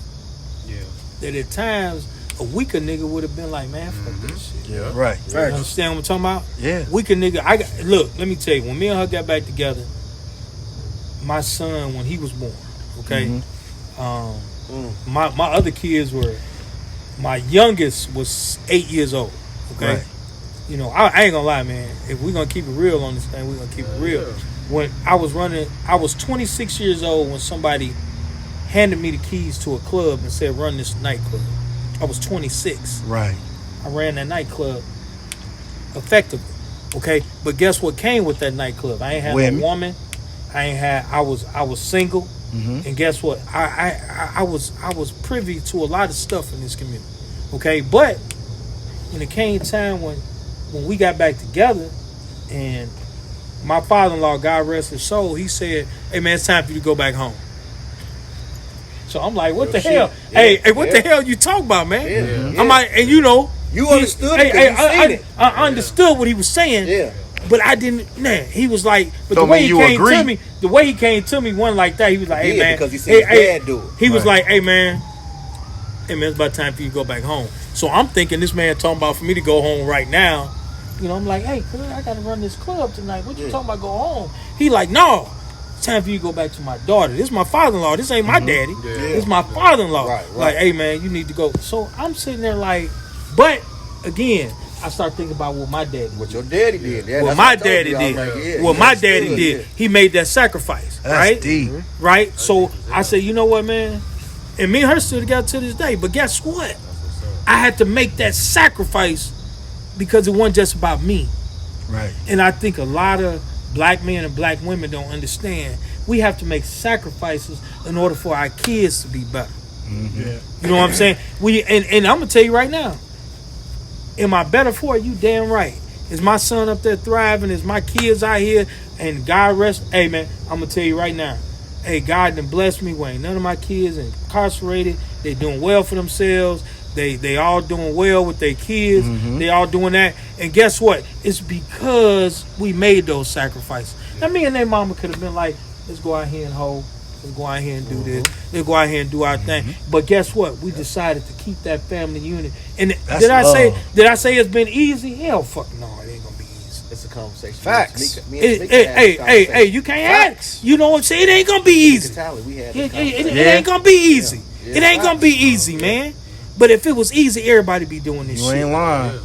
Yeah. That at times a weaker nigga would have been like, man, fuck this shit. Yeah. Right. You understand what I'm talking about? Yeah. Weaker nigga. Look, let me tell you, when me and her got back together, my son, when he was born, okay, my other kids were, my youngest was 8 years old, okay? Right. You know, I ain't gonna lie, man. If we're gonna keep it real on this thing, we're gonna keep it real. When I was 26 years old when somebody handed me the keys to a club and said, run this nightclub. I was 26. Right. I ran that nightclub effectively, okay? But guess what came with that nightclub? I ain't had no woman. I was single. And guess what? I was privy to a lot of stuff in this community, okay? But when it came time when we got back together, and my father-in-law, God rest his soul, he said, hey man, it's time for you to go back home. So I'm like, what the hell? Yeah. Hey, what the hell you talking about, man? Yeah. I'm like, and you know, you understood it. I understood what he was saying. Yeah. But I didn't. Man, he was like, but the way he came to me, one like that, he was like, hey man, because he said dad do it. He was like, hey man, it's about time for you to go back home. So I'm thinking this man talking about for me to go home right now. You know, I'm like, hey, I gotta run this club tonight. What you talking about? Go home? He like, no. Time for you to go back to my daughter. This is my father-in-law. This ain't my daddy. Yeah. This is my father-in-law. Right. Like, hey man, you need to go. So I'm sitting there like, but again, I start thinking about what my daddy did. What your daddy did. Yeah, what my daddy did. Like, what my daddy did. Yeah. He made that sacrifice. That's right? Deep. Right? So I said, you know what, man? And me and her still together to this day. But guess what? I had to make that sacrifice because it wasn't just about me. Right. And I think a lot of black men and black women don't understand. We have to make sacrifices in order for our kids to be better. Yeah. You know what I'm saying? And I'm gonna tell you right now. Am I better for it? You damn right. Is my son up there thriving? Is my kids out here? And God rest. Hey man, I'm gonna tell you right now. Hey, God done blessed me. Wayne, none of my kids incarcerated. They doing well for themselves. They all doing well with their kids. They all doing that. And guess what? It's because we made those sacrifices. Now, me and their mama could have been like, let's go out here and hold. Let's go out here and do this. Let's go out here and do our thing. But guess what? We decided to keep that family unit. And did I say it's been easy? Hell, fuck no, it ain't gonna be easy. It's a conversation. Facts. Hey, you can't ask. You know what I'm saying? It ain't gonna be easy. It ain't gonna be easy. It ain't gonna be easy, man. But if it was easy, everybody be doing this shit. You ain't lying.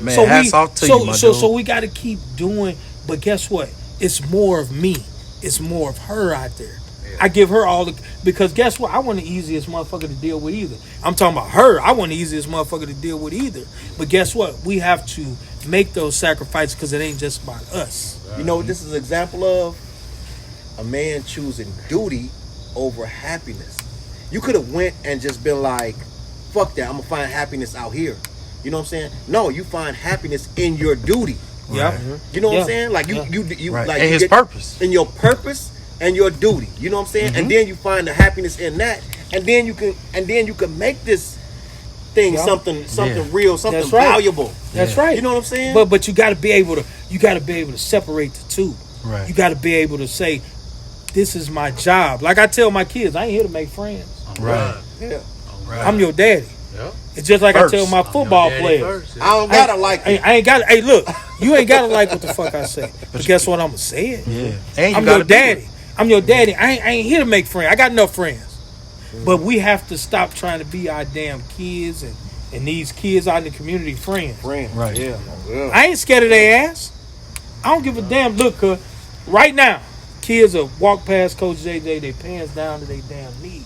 Man, so hats off to you, my dude. So we got to keep doing. But guess what? It's more of me. It's more of her out there. Yeah. I give her all the... Because guess what? I want the easiest motherfucker to deal with either. I'm talking about her. I want the easiest motherfucker to deal with either. But guess what? We have to make those sacrifices because it ain't just about us. You know what this is an example of? A man choosing duty over happiness. You could have went and just been like, fuck that, I'm gonna find happiness out here. You know what I'm saying? No, you find happiness in your duty. Yeah. You know what I'm saying? Like you Right. like And you his purpose. in your purpose and your duty. You know what I'm saying? And then you find the happiness in that, and then you can make this thing something real, something That's right. valuable. That's right. You know what I'm saying? But you got to be able to separate the two. Right. You got to be able to say, this is my job. Like I tell my kids, I ain't here to make friends. Right. Yeah. Right. I'm your daddy. Yep. It's just like First. I tell my football players. First, yeah. I don't gotta like you. I ain't got. Hey, look, you ain't gotta like what the fuck I say. But guess what? I'ma say it. Yeah. And you I'm gotta your do daddy. it. I'm your daddy. I ain't here to make friends. I got enough friends. But we have to stop trying to be our damn kids and these kids out in the community friends. Friend. Right. Yeah. I ain't scared of their ass. I don't give a damn. Look, right now, kids will walk past Coach JJ, they pants down to their damn knees.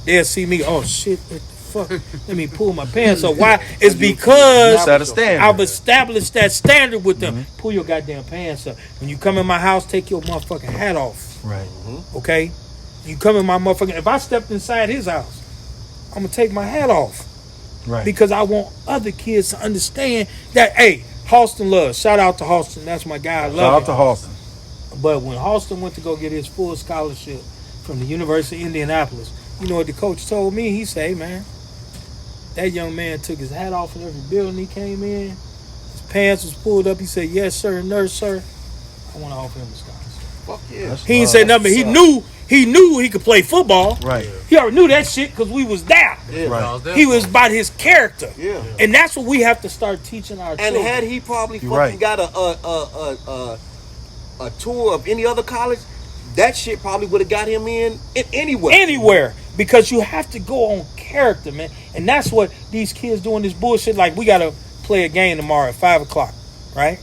They'll see me. Oh shit! What the fuck? Let me pull my pants up. Why? It's because Set a standard. I've established that standard with them. Pull your goddamn pants up. When you come in my house, take your motherfucking hat off. Right. Okay? You come in my motherfucking. If I stepped inside his house, I'm gonna take my hat off. Right. Because I want other kids to understand that, hey, Halston loves. Shout out to Halston. That's my guy. I love Shout out him. to Halston. But when Halston went to go get his full scholarship from the University of Indianapolis, you know what the coach told me? He said, hey, man, that young man took his hat off in every building he came in. His pants was pulled up. He said, yes, sir, nurse, sir. I want to offer him a scholarship. Fuck yeah. He didn't say nothing. He knew he could play football. Right. He already knew that shit because we was there. Yeah. Right. He was about his character. Yeah. And that's what we have to start teaching our And children. had he probably fucking right. got a tour of any other college, that shit probably would have got him in anywhere. Anywhere. Because you have to go on character, man. And that's what these kids doing this bullshit. Like, we got to play a game tomorrow at 5 o'clock, right?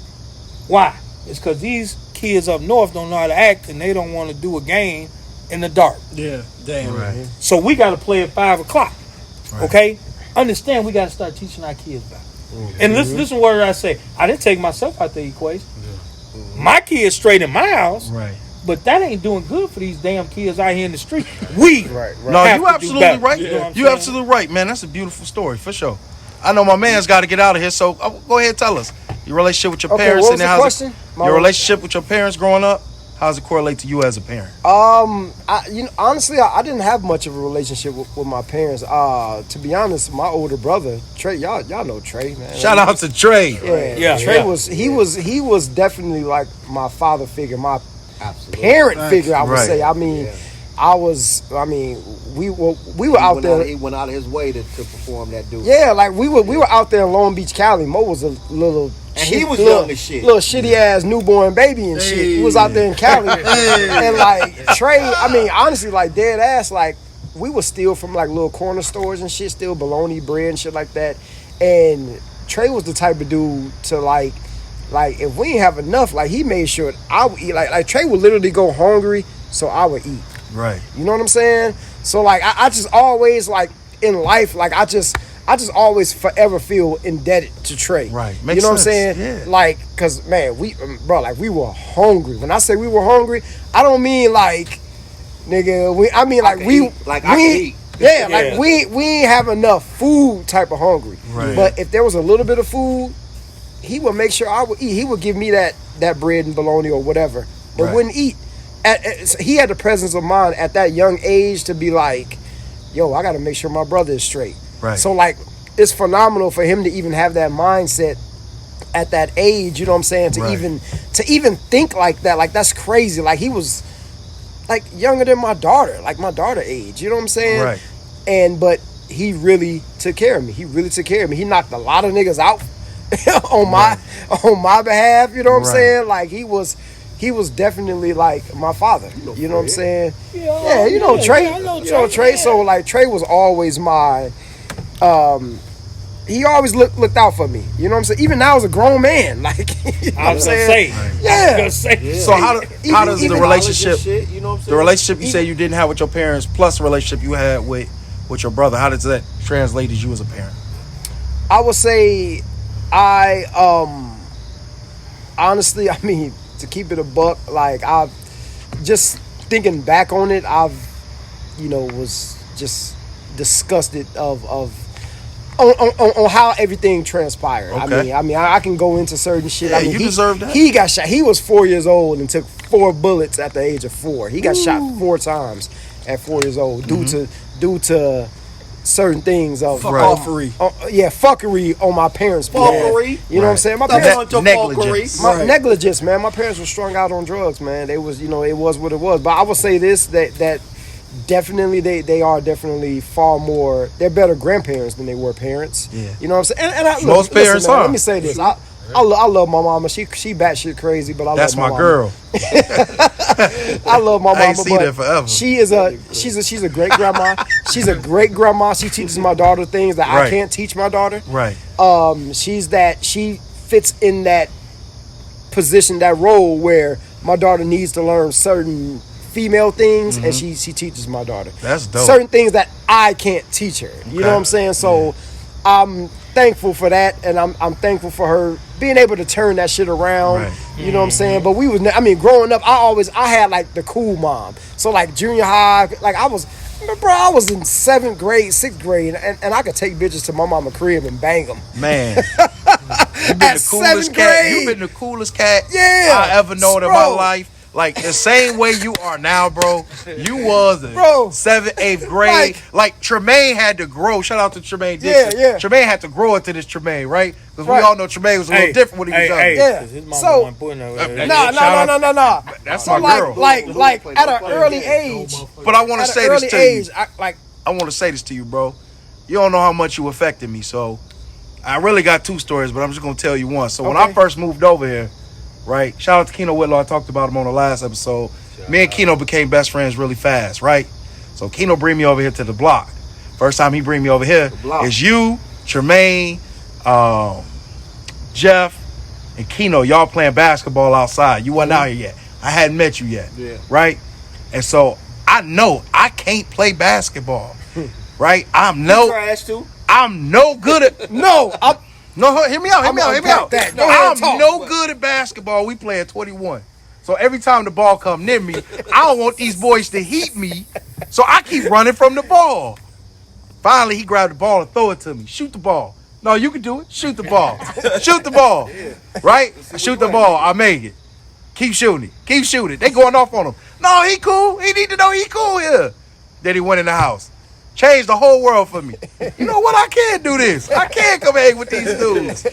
Why? It's because these kids up north don't know how to act and they don't want to do a game in the dark. Yeah, damn. Right. So we got to play at 5 o'clock, Right. okay? Understand, we got to start teaching our kids about it. And listen what I say. I didn't take myself out the equation. My kids straight in my house, Right. but that ain't doing good for these damn kids out here in the street. We Right. No, have you to do absolutely better. right. You know what I'm You saying? absolutely right, man. That's a beautiful story for sure. I know my man's got to get out of here, so go ahead and tell us your relationship with your Okay, parents what was and the how's question? your relationship with your parents growing up. How's it correlate to you as a parent? Honestly, I didn't have much of a relationship with my parents. To be honest, my older brother Trey, y'all know Trey, man. Shout out to Trey. Yeah, Trey yeah. was definitely like my father figure, my Absolutely. parent figure. I would Right. say. I mean, we were out there. He went out of his way to perform that dude. Yeah, like we were out there in Long Beach, Cali. Mo was a little. And he was young as shit. Little shitty ass newborn baby and shit. He was out there in Cali. And like Trey, I mean, honestly, like dead ass, like we would steal from like little corner stores and shit, steal bologna bread and shit like that. And Trey was the type of dude to like if we didn't have enough, like he made sure I would eat. Like Trey would literally go hungry, so I would eat. Right. You know what I'm saying? So like I just always like in life, like I just always forever feel indebted to Trey. Right. You Makes know what I'm sense. saying? Yeah. Like, cause man, we were hungry. When I say we were hungry, I don't mean like, nigga. I can eat. Yeah, like we ain't have enough food type of hungry. Right. But if there was a little bit of food, he would make sure I would eat. He would give me that bread and bologna or whatever, but Right. wouldn't eat. He had the presence of mind at that young age to be like, yo, I got to make sure my brother is straight. Right. So like, it's phenomenal for him to even have that mindset at that age. You know what I'm saying? To Right. even think like that. Like that's crazy. Like he was like younger than my daughter, like my daughter age. You know what I'm saying? Right. But he really took care of me. He knocked a lot of niggas out on my behalf. You know what I'm Right. saying? Like he was definitely like my father. You know what I'm saying? Yeah, you know Trey. I know You know Trey. Trey. So like Trey was always my. He always looked out for me. You know what I'm saying? Even now as a grown man, like you know I was gonna say. Yeah. I was gonna say. So how does the even relationship Shit, you know what I'm saying? the relationship you say you didn't have with your parents plus the relationship you had with your brother, how does that translate as you as a parent? I would say honestly, I mean, to keep it a buck, like I've just thinking back on it, I've was just disgusted of on how everything transpired. Okay. I mean, I can go into certain shit. Yeah, I mean, you deserve that. He got shot. He was 4 years old and took 4 bullets at the age of 4. He got shot 4 times at 4 years old due to certain things of Fuckery. Fuckery on my parents' behalf. Fuckery. You know what I'm saying? My parents, Negligence. negligence, man. My parents were strung out on drugs, man. They was, it was what it was. But I will say this, that definitely they are definitely far more. They're better grandparents than they were parents. Yeah. You know what I'm saying? And Most parents man, are. Let me say this. I love my mama. She batshit crazy, but That's love my mama. girl. I love my mama. I ain't seen but that forever. She's a great grandma. She's a great grandma. She teaches my daughter things that I Right. can't teach my daughter. Right. She fits in that position, that role where my daughter needs to learn certain female things, and she teaches my daughter. That's dope. Certain things that I can't teach her. You know what I'm saying? So I'm thankful for that, and I'm thankful for her being able to turn that shit around. Right. You know what I'm saying? But growing up, I had like the cool mom. So like junior high, like I was in 7th grade, 6th grade, and I could take bitches to my mama crib and bang them. Man. You've been At the coolest 7th cat. grade. You've been the coolest cat Yeah. I ever known in Bro. my life. Like the same way you are now, bro. You was in Bro. 7th, 8th grade. Like Tremaine had to grow. Shout out to Tremaine Yeah, Dixon. yeah. Tremaine had to grow into this Tremaine, right? Because we Right. all know Tremaine was a little different when he was young. Yeah. His mama So- wasn't putting her. Nah. That's So my girl. like at an early age. But I want to At say an this early to age, you. I want to say this to you, bro. You don't know how much you affected me. So I really got 2 stories, but I'm just going to tell you one. So when I first moved over here, right? Shout out to Keno Whitlaw. I talked about him on the last episode. Me and Keno became best friends really fast, right? So Keno bring me over here to the block. First time he bring me over here is you, Tremaine, Jeff, and Keno. Y'all playing basketball outside. You wasn't out here yet. I hadn't met you yet, right? And so I know I can't play basketball, right? I'm no good at hear me out. I'm no good at basketball. We playing 21. So every time the ball come near me, I don't want these boys to heat me. So I keep running from the ball. Finally, he grabbed the ball and throw it to me. Shoot the ball. No, you can do it. Shoot the ball. Shoot the ball. Right? I shoot the ball. I make it. Keep shooting. Keep shooting. They going off on him. No, he cool. He need to know he cool here. Then he went in the house. Changed the whole world for me. You know what? I can do this. I can come hang with these dudes.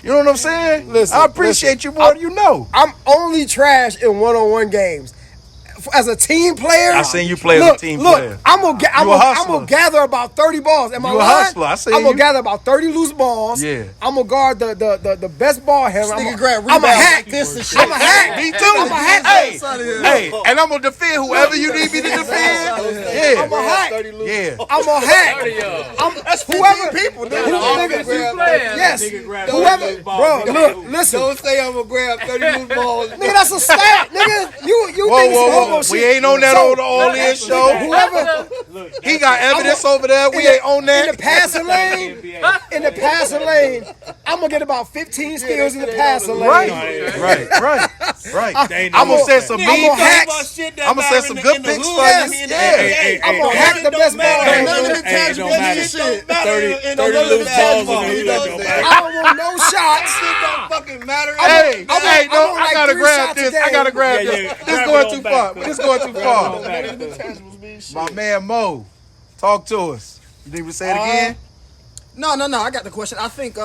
You know what I'm saying? Listen, I appreciate you more than you know. I'm only trash in one-on-one games. As a team player, I seen you play as a team player. I'm gonna gather about 30 balls. Am I You a lying? hustler. I seen I'm gonna you. gather about 30 loose balls. Yeah. I'm gonna guard the best ball handler. Nigga grab I'm a rebounds hack like this and shit. I'm a hack. Me too. I'm a hack. Hey, and I'm gonna defend whoever you need me to defend. Yeah. I'm a hack. Yeah. I'm a hack. That's whoever people. Yes. Whoever. Bro, look, listen. Don't say I'm gonna grab 30 loose balls. Nigga, that's a stat, nigga. You Whoa, think it's whoa, homo whoa. shit. We ain't on that on the All In show. Whoever He got evidence over there. We ain't on in that. the passing lane, I'm gonna get about 15 steals in the passing lane. Right. I'm gonna send some mean gonna hack- pics. I'm gonna send some good pics for you. Yeah. I'm gonna hack the best ball handler. None of the tangible shit. 30 loose balls in the hood don't matter. I don't want no shots. Don't fucking matter. Hey, I I gotta like 3 grab shots a this. game. I gotta grab Yeah, this. yeah. This Grab going it too on far. back. This going too far. Shit. My man Mo, talk to us. You need me to say it again? No. I got the question. I think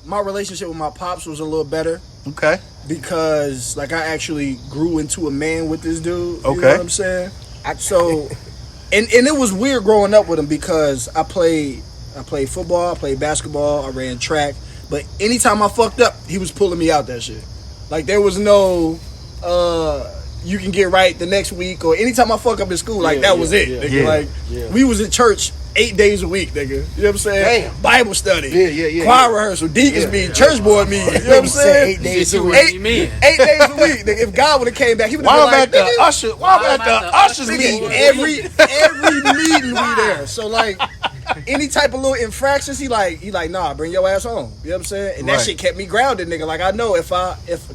my relationship with my pops was a little better Okay. because like I actually grew into a man with this dude. You Okay. know what I'm saying? And it was weird growing up with him because I played football, I played basketball, I ran track, but anytime I fucked up, he was pulling me out that shit. Like there was no you can get right the next week, or anytime I fuck up in school, like that was it. Nigga. Yeah. Like we was in church 8 days a week, nigga. You know what I'm saying? Damn. Bible study, Yeah. choir rehearsal, deacons meeting, church board meeting. You know what I'm saying? 8 days You a what week. you mean? 8 days a week. Nigga, if God would have came back, he would have Why been I'm like, at the nigga, usher? Why I'm at the ushers meeting? every meeting we there. So like, any type of little infractions, he like, nah, bring your ass home. You know what I'm saying? And that shit kept me grounded, nigga. Like I know if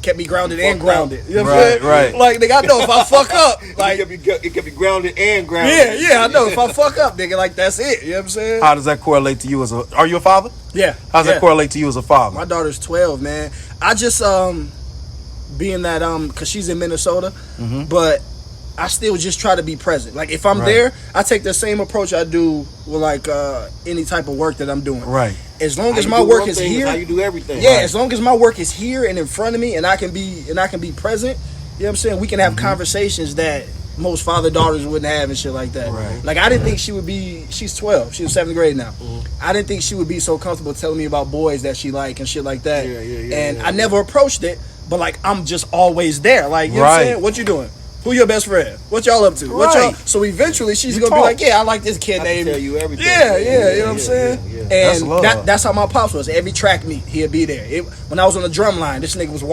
kept me grounded and grounded. You know what I'm saying? Right. Like nigga, I know if I fuck up, like it can be grounded and grounded. yeah, I know if I fuck up, nigga, like that's it. You know what I'm saying? How does that correlate to you are you a father? Yeah. How does that correlate to you as a father? My daughter's 12, man. I just being that cause she's in Minnesota, but I still just try to be present. Like if I'm there, I take the same approach I do with like any type of work that I'm doing. Right. As long as my work is here, how you do everything. Yeah, as long as my work is here and in front of me, and I can be present. You know what I'm saying? We can have conversations that most father-daughters wouldn't have and shit like that. Right. Like I didn't think she would be. She's 12. She's 7th grade now. I didn't think she would be so comfortable telling me about boys that she like and shit like that. And I never approached it, but like I'm just always there. Like you know what I'm saying? What you doing? Who your best friend? What y'all up to? What y'all? So eventually she's gonna be like, yeah, I like this kid named. Tell you everything. Yeah, you know what I'm saying? That's And love. that's how my pops was. Every track meet, he'd be there. When I was on the drum line, this nigga was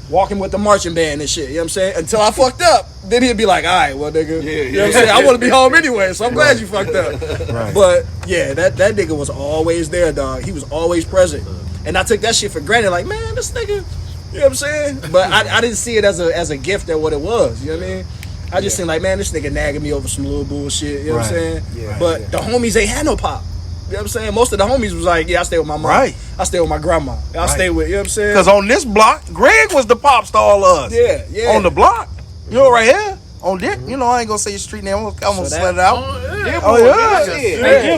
walking with the marching band and shit. You know what I'm saying? Until I fucked up, then he'd be like, all right, well, nigga, you know what I'm saying? I want to be home anyway, so I'm glad you fucked up. Right. But yeah, that nigga was always there, dog. He was always present, and I took that shit for granted. Like, man, this nigga, you know what I'm saying? But I didn't see it as a gift at what it was. You know what I mean? I just think like, man, this nigga nagging me over some little bullshit. You know what I'm saying? But the homies ain't had no pop. You know what I'm saying? Most of the homies was like, yeah, I stay with my mom. Right. I stay with my grandma. I stay with, you know what I'm saying? Because on this block, Greg was the pops to all of us. Yeah. On the block. You know, right here. On Dick. You know, I ain't going to say your street name. I'm going to sweat it out.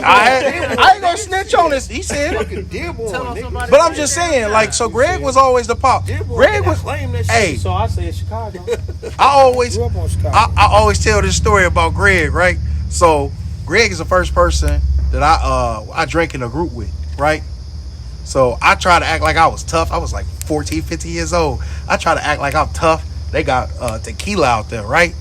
I ain't going to snitch on this. He said it. But I'm just saying, like, so Greg was always the pop. Greg was, hey, So I say Chicago. I always Grew up on Chicago. I always tell this story about Greg, right? So Greg is the first person that I drank in a group with, right? So I try to act like I was tough. I was like 14, 15 years old. I try to act like I'm tough. They got tequila out there, right?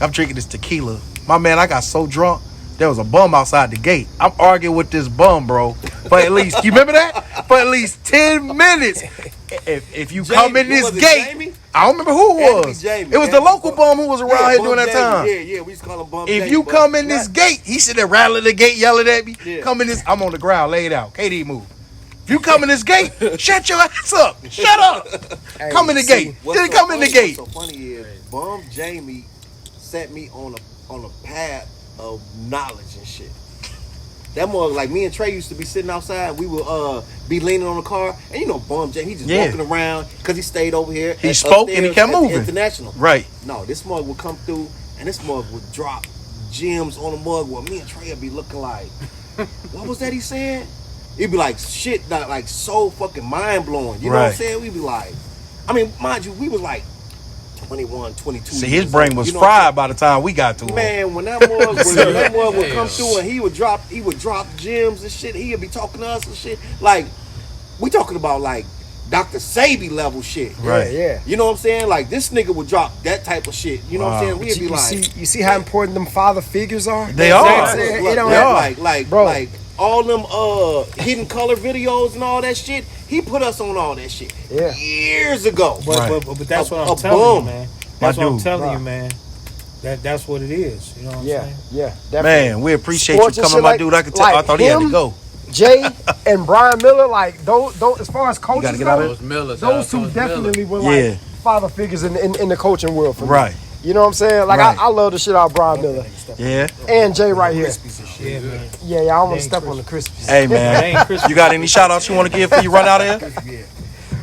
I'm drinking this tequila. My man, I got so drunk, there was a bum outside the gate. I'm arguing with this bum, bro, for at least, you remember that? For at least 10 minutes. If you come in this gate, Jamie? I don't remember who it was. Jamie. It was the local bum who was around here during that time. Yeah, we used to call him Bum If Jamie, you but come in this gate, he sit there rattling the gate, yelling at me. Yeah. Come in this, I'm on the ground, laid out. KD move. If you come in this gate, shut your ass up. Shut up. Come in the gate. Then come in the gate. What's so funny is Bum Jamie set me on a path of knowledge and shit. That more like me and Trey used to be sitting outside. We would be leaning on the car, and you know, Bum Jamie, he just walking around because he stayed over here. He spoke and he kept moving. International, Right. No, this mug would come through, and this mug would drop gems on the mug. Where me and Trey would be looking like, what was that he said? It'd be like shit that like so fucking mind blowing. You know what I'm saying? We'd be like, I mean, mind you, we was like 21, 22. See, his brain was fried by the time we got to him. Man, when that mug would come through and he would drop gems and shit, he would be talking to us and shit. Like, we talking about like Dr. Sabi level shit. Right. Yeah. You know what I'm saying? Like, this nigga would drop that type of shit. You know what I'm saying? We'd be You like, see how important them father figures are? They are. It don't like all them hidden color videos and all that shit. He put us on all that shit years ago. But that's what I'm telling you, man. That's what I'm telling you, man. That's what it is. You know what I'm saying? Yeah, definitely. Man, we appreciate Sports you and coming, shit my like- dude. I could tell. like I thought he had to him, go. Jay and Brian Miller, like those as far as coaches gotta get out go, of those two definitely were like father figures in the coaching world for me. Right. You know what I'm saying? Like I love the shit out of Brian Miller Yeah. and Jay right here. Yeah, man. Yeah, I don't want to step on the Krispies. Hey, man. You got any shout outs you want to give for you run out of here?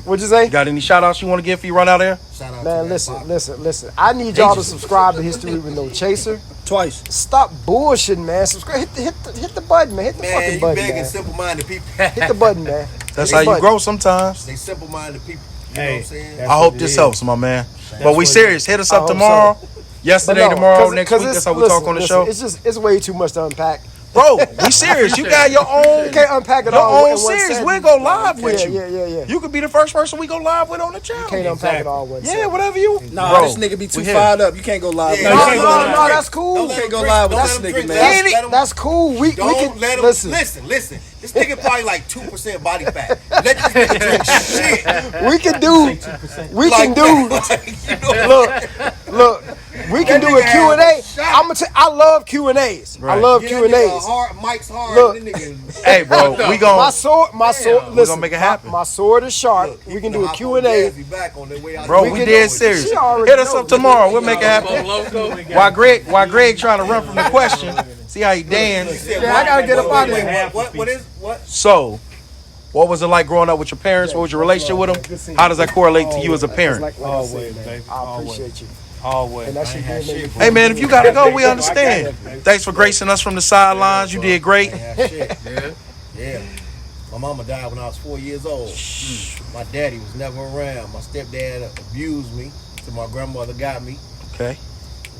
What'd you say? You got any shout outs you want to give for you run out of here? Man, listen. I need y'all to subscribe to History with No Chaser. Twice. Stop bullshitting, man. Subscribe. Hit the button, man. Hit the man, fucking you button, begging man. simple-minded people. Hit the button, man. That's how you grow sometimes. They simple-minded people. You know what I'm saying? I hope this helps, my man. But we serious. Hit us up tomorrow. Yesterday, tomorrow, next week. That's how we talk on the show. It's way too much to unpack. Bro, we serious. You got your own. You can't unpack it Your all. own in one series. sentence. We'll go live with you. Yeah. You could be the first person we go live with on the channel. Can't unpack it all in one Yeah, sentence. whatever you. Nah, Bro, this nigga be too we here. fired up. You can't go live. Yeah, No, you you can't go live. No, that's cool. You can't go live with this nigga, man. That's cool. We Don't can let him listen. listen. This nigga probably like 2% body fat. Let this nigga drink shit. We can do. We Like can do. that. Like, you know, Look. We can do a Q&A. I love Q&As. Right. I love Q&As. Mike's hard. Look. Hey, bro, we gon' My sword. we Listen, gonna make it happen. My sword is sharp. We can do a Q&A. Bro, we dead serious. Hit us up tomorrow. We'll make it happen. While Greg trying to run from the question, see how he dance. Yeah, I gotta get up out of here. What? So, what was it like growing up with your parents? What was your relationship with them? How does that correlate to you as a parent? Always, baby. I appreciate you. Always. And that shit did make me Hey, man, if you gotta go, we understand. Thanks for gracing us from the sidelines. You did great. Yeah. My mama died when I was 4 years old. My daddy was never around. My stepdad abused me till my grandmother got me. Okay.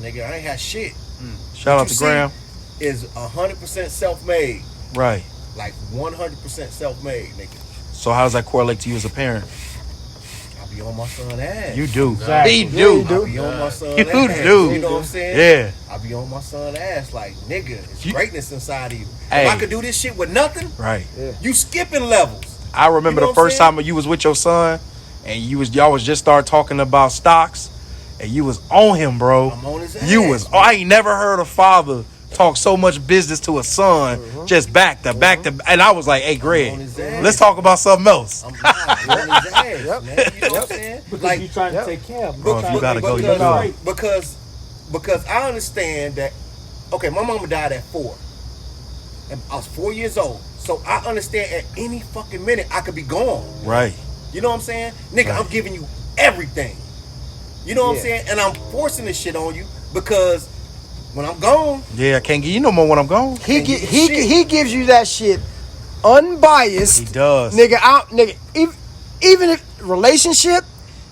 Nigga, I ain't had shit. Shout out to Graham. Is 100% self-made. Right. Like 100% self-made, nigga. So how does that correlate to you as a parent? I be on my son's ass. You do. Exactly. He do. I be on my son's You ass. do. You know what I'm saying? Yeah. I be on my son's ass like, nigga, it's greatness inside of you. Hey. If I could do this shit with nothing, Right. you skipping levels. I remember You know the what I'm first saying? time you was with your son, and y'all was just start talking about stocks, and you was on him, bro. I'm on his ass. You was. I ain't never heard a father talk so much business to a son just back to back to. And I was like, hey, Greg, on his ass. let's talk about something else. I'm on his ass, man. You know what I'm saying? Because you trying to take care of them. Bro, if you gotta go, you go. Because I understand that. Okay, my mama died at 4, and I was 4 years old. So I understand at any fucking minute I could be gone. Right. You know what I'm saying, nigga? Right. I'm giving you everything. You know what I'm saying? And I'm forcing this shit on you because when I'm gone, Yeah, I can't get you no more when I'm gone. He gives you that shit unbiased. He does. Nigga, even if relationship,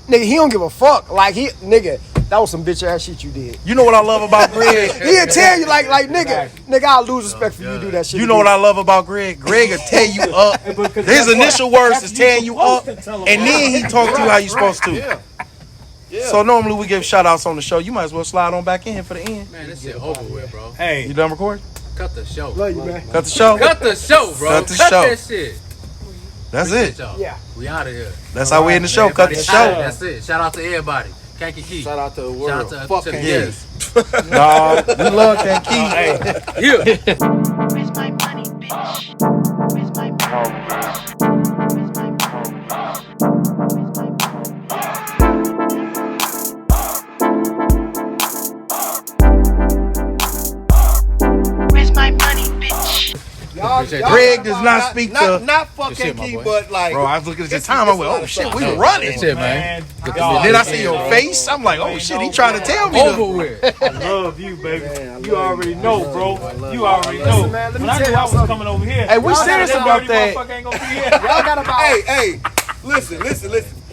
nigga, he don't give a fuck. Like that was some bitch ass shit you did. You know what I love about Greg? He'll tell you like nigga, I'll lose respect for you do that shit. You know what I love about Greg? Greg will tear you up. His initial words is tearing you up, and then he talk to you how you supposed to. yeah. So normally we give shout outs on the show. You might as well slide on back in here for the end. Man, this shit over with, bro. Hey, You done recording? Cut the show. Love you, man. Cut the show. Cut the show, bro. Cut the Cut show. that shit. That's it. Y'all. Yeah. We out of here. That's how we end the show. Cut the show. That's it. Shout out to everybody. Kankakee. Shout out to the world. Shout out to Fuck the Kankakee. yes. Nah, we love Kankakee. hey, Yeah. Where's my money, bitch? Where's my money, bitch? Where's my money? Where's my money, bitch? Greg does not speak to. Not fuck Good shit, my Kankakee, boy. but like. Bro, I was looking at the time. I went, oh shit, we running. That's it, man. y'all, Then I see your face. I'm like, oh shit, he trying to tell me. Over with. I love you, baby. You already know, bro. You already know. man, let me When I tell knew you I was something. coming over here. Hey, we y'all serious got about dirty that. motherfucker ain't gonna be here. Y'all got about Hey, listen.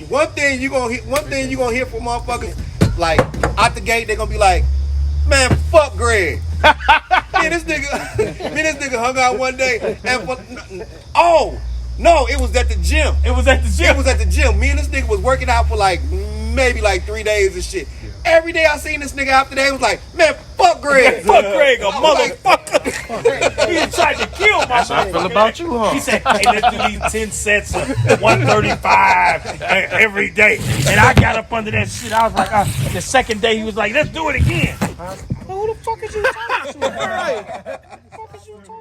One thing you gonna hear from motherfuckers, like out the gate, they gonna be like, man, fuck Greg. me and this nigga hung out one day, and no, it was at the gym. It was at the gym. It was at the gym. Me and this nigga was working out for maybe 3 days and shit. Every day I seen this nigga after that, he was like, man, fuck Greg. Fuck Greg, a I was like, motherfucker. He tried to kill my That's how I feel about you, huh? He said, hey, let's do these 10 sets of 135 every day. And I got up under that shit. I was like, the second day, he was like, let's do it again. Who the fuck is you talking to? Who the fuck is you talking to?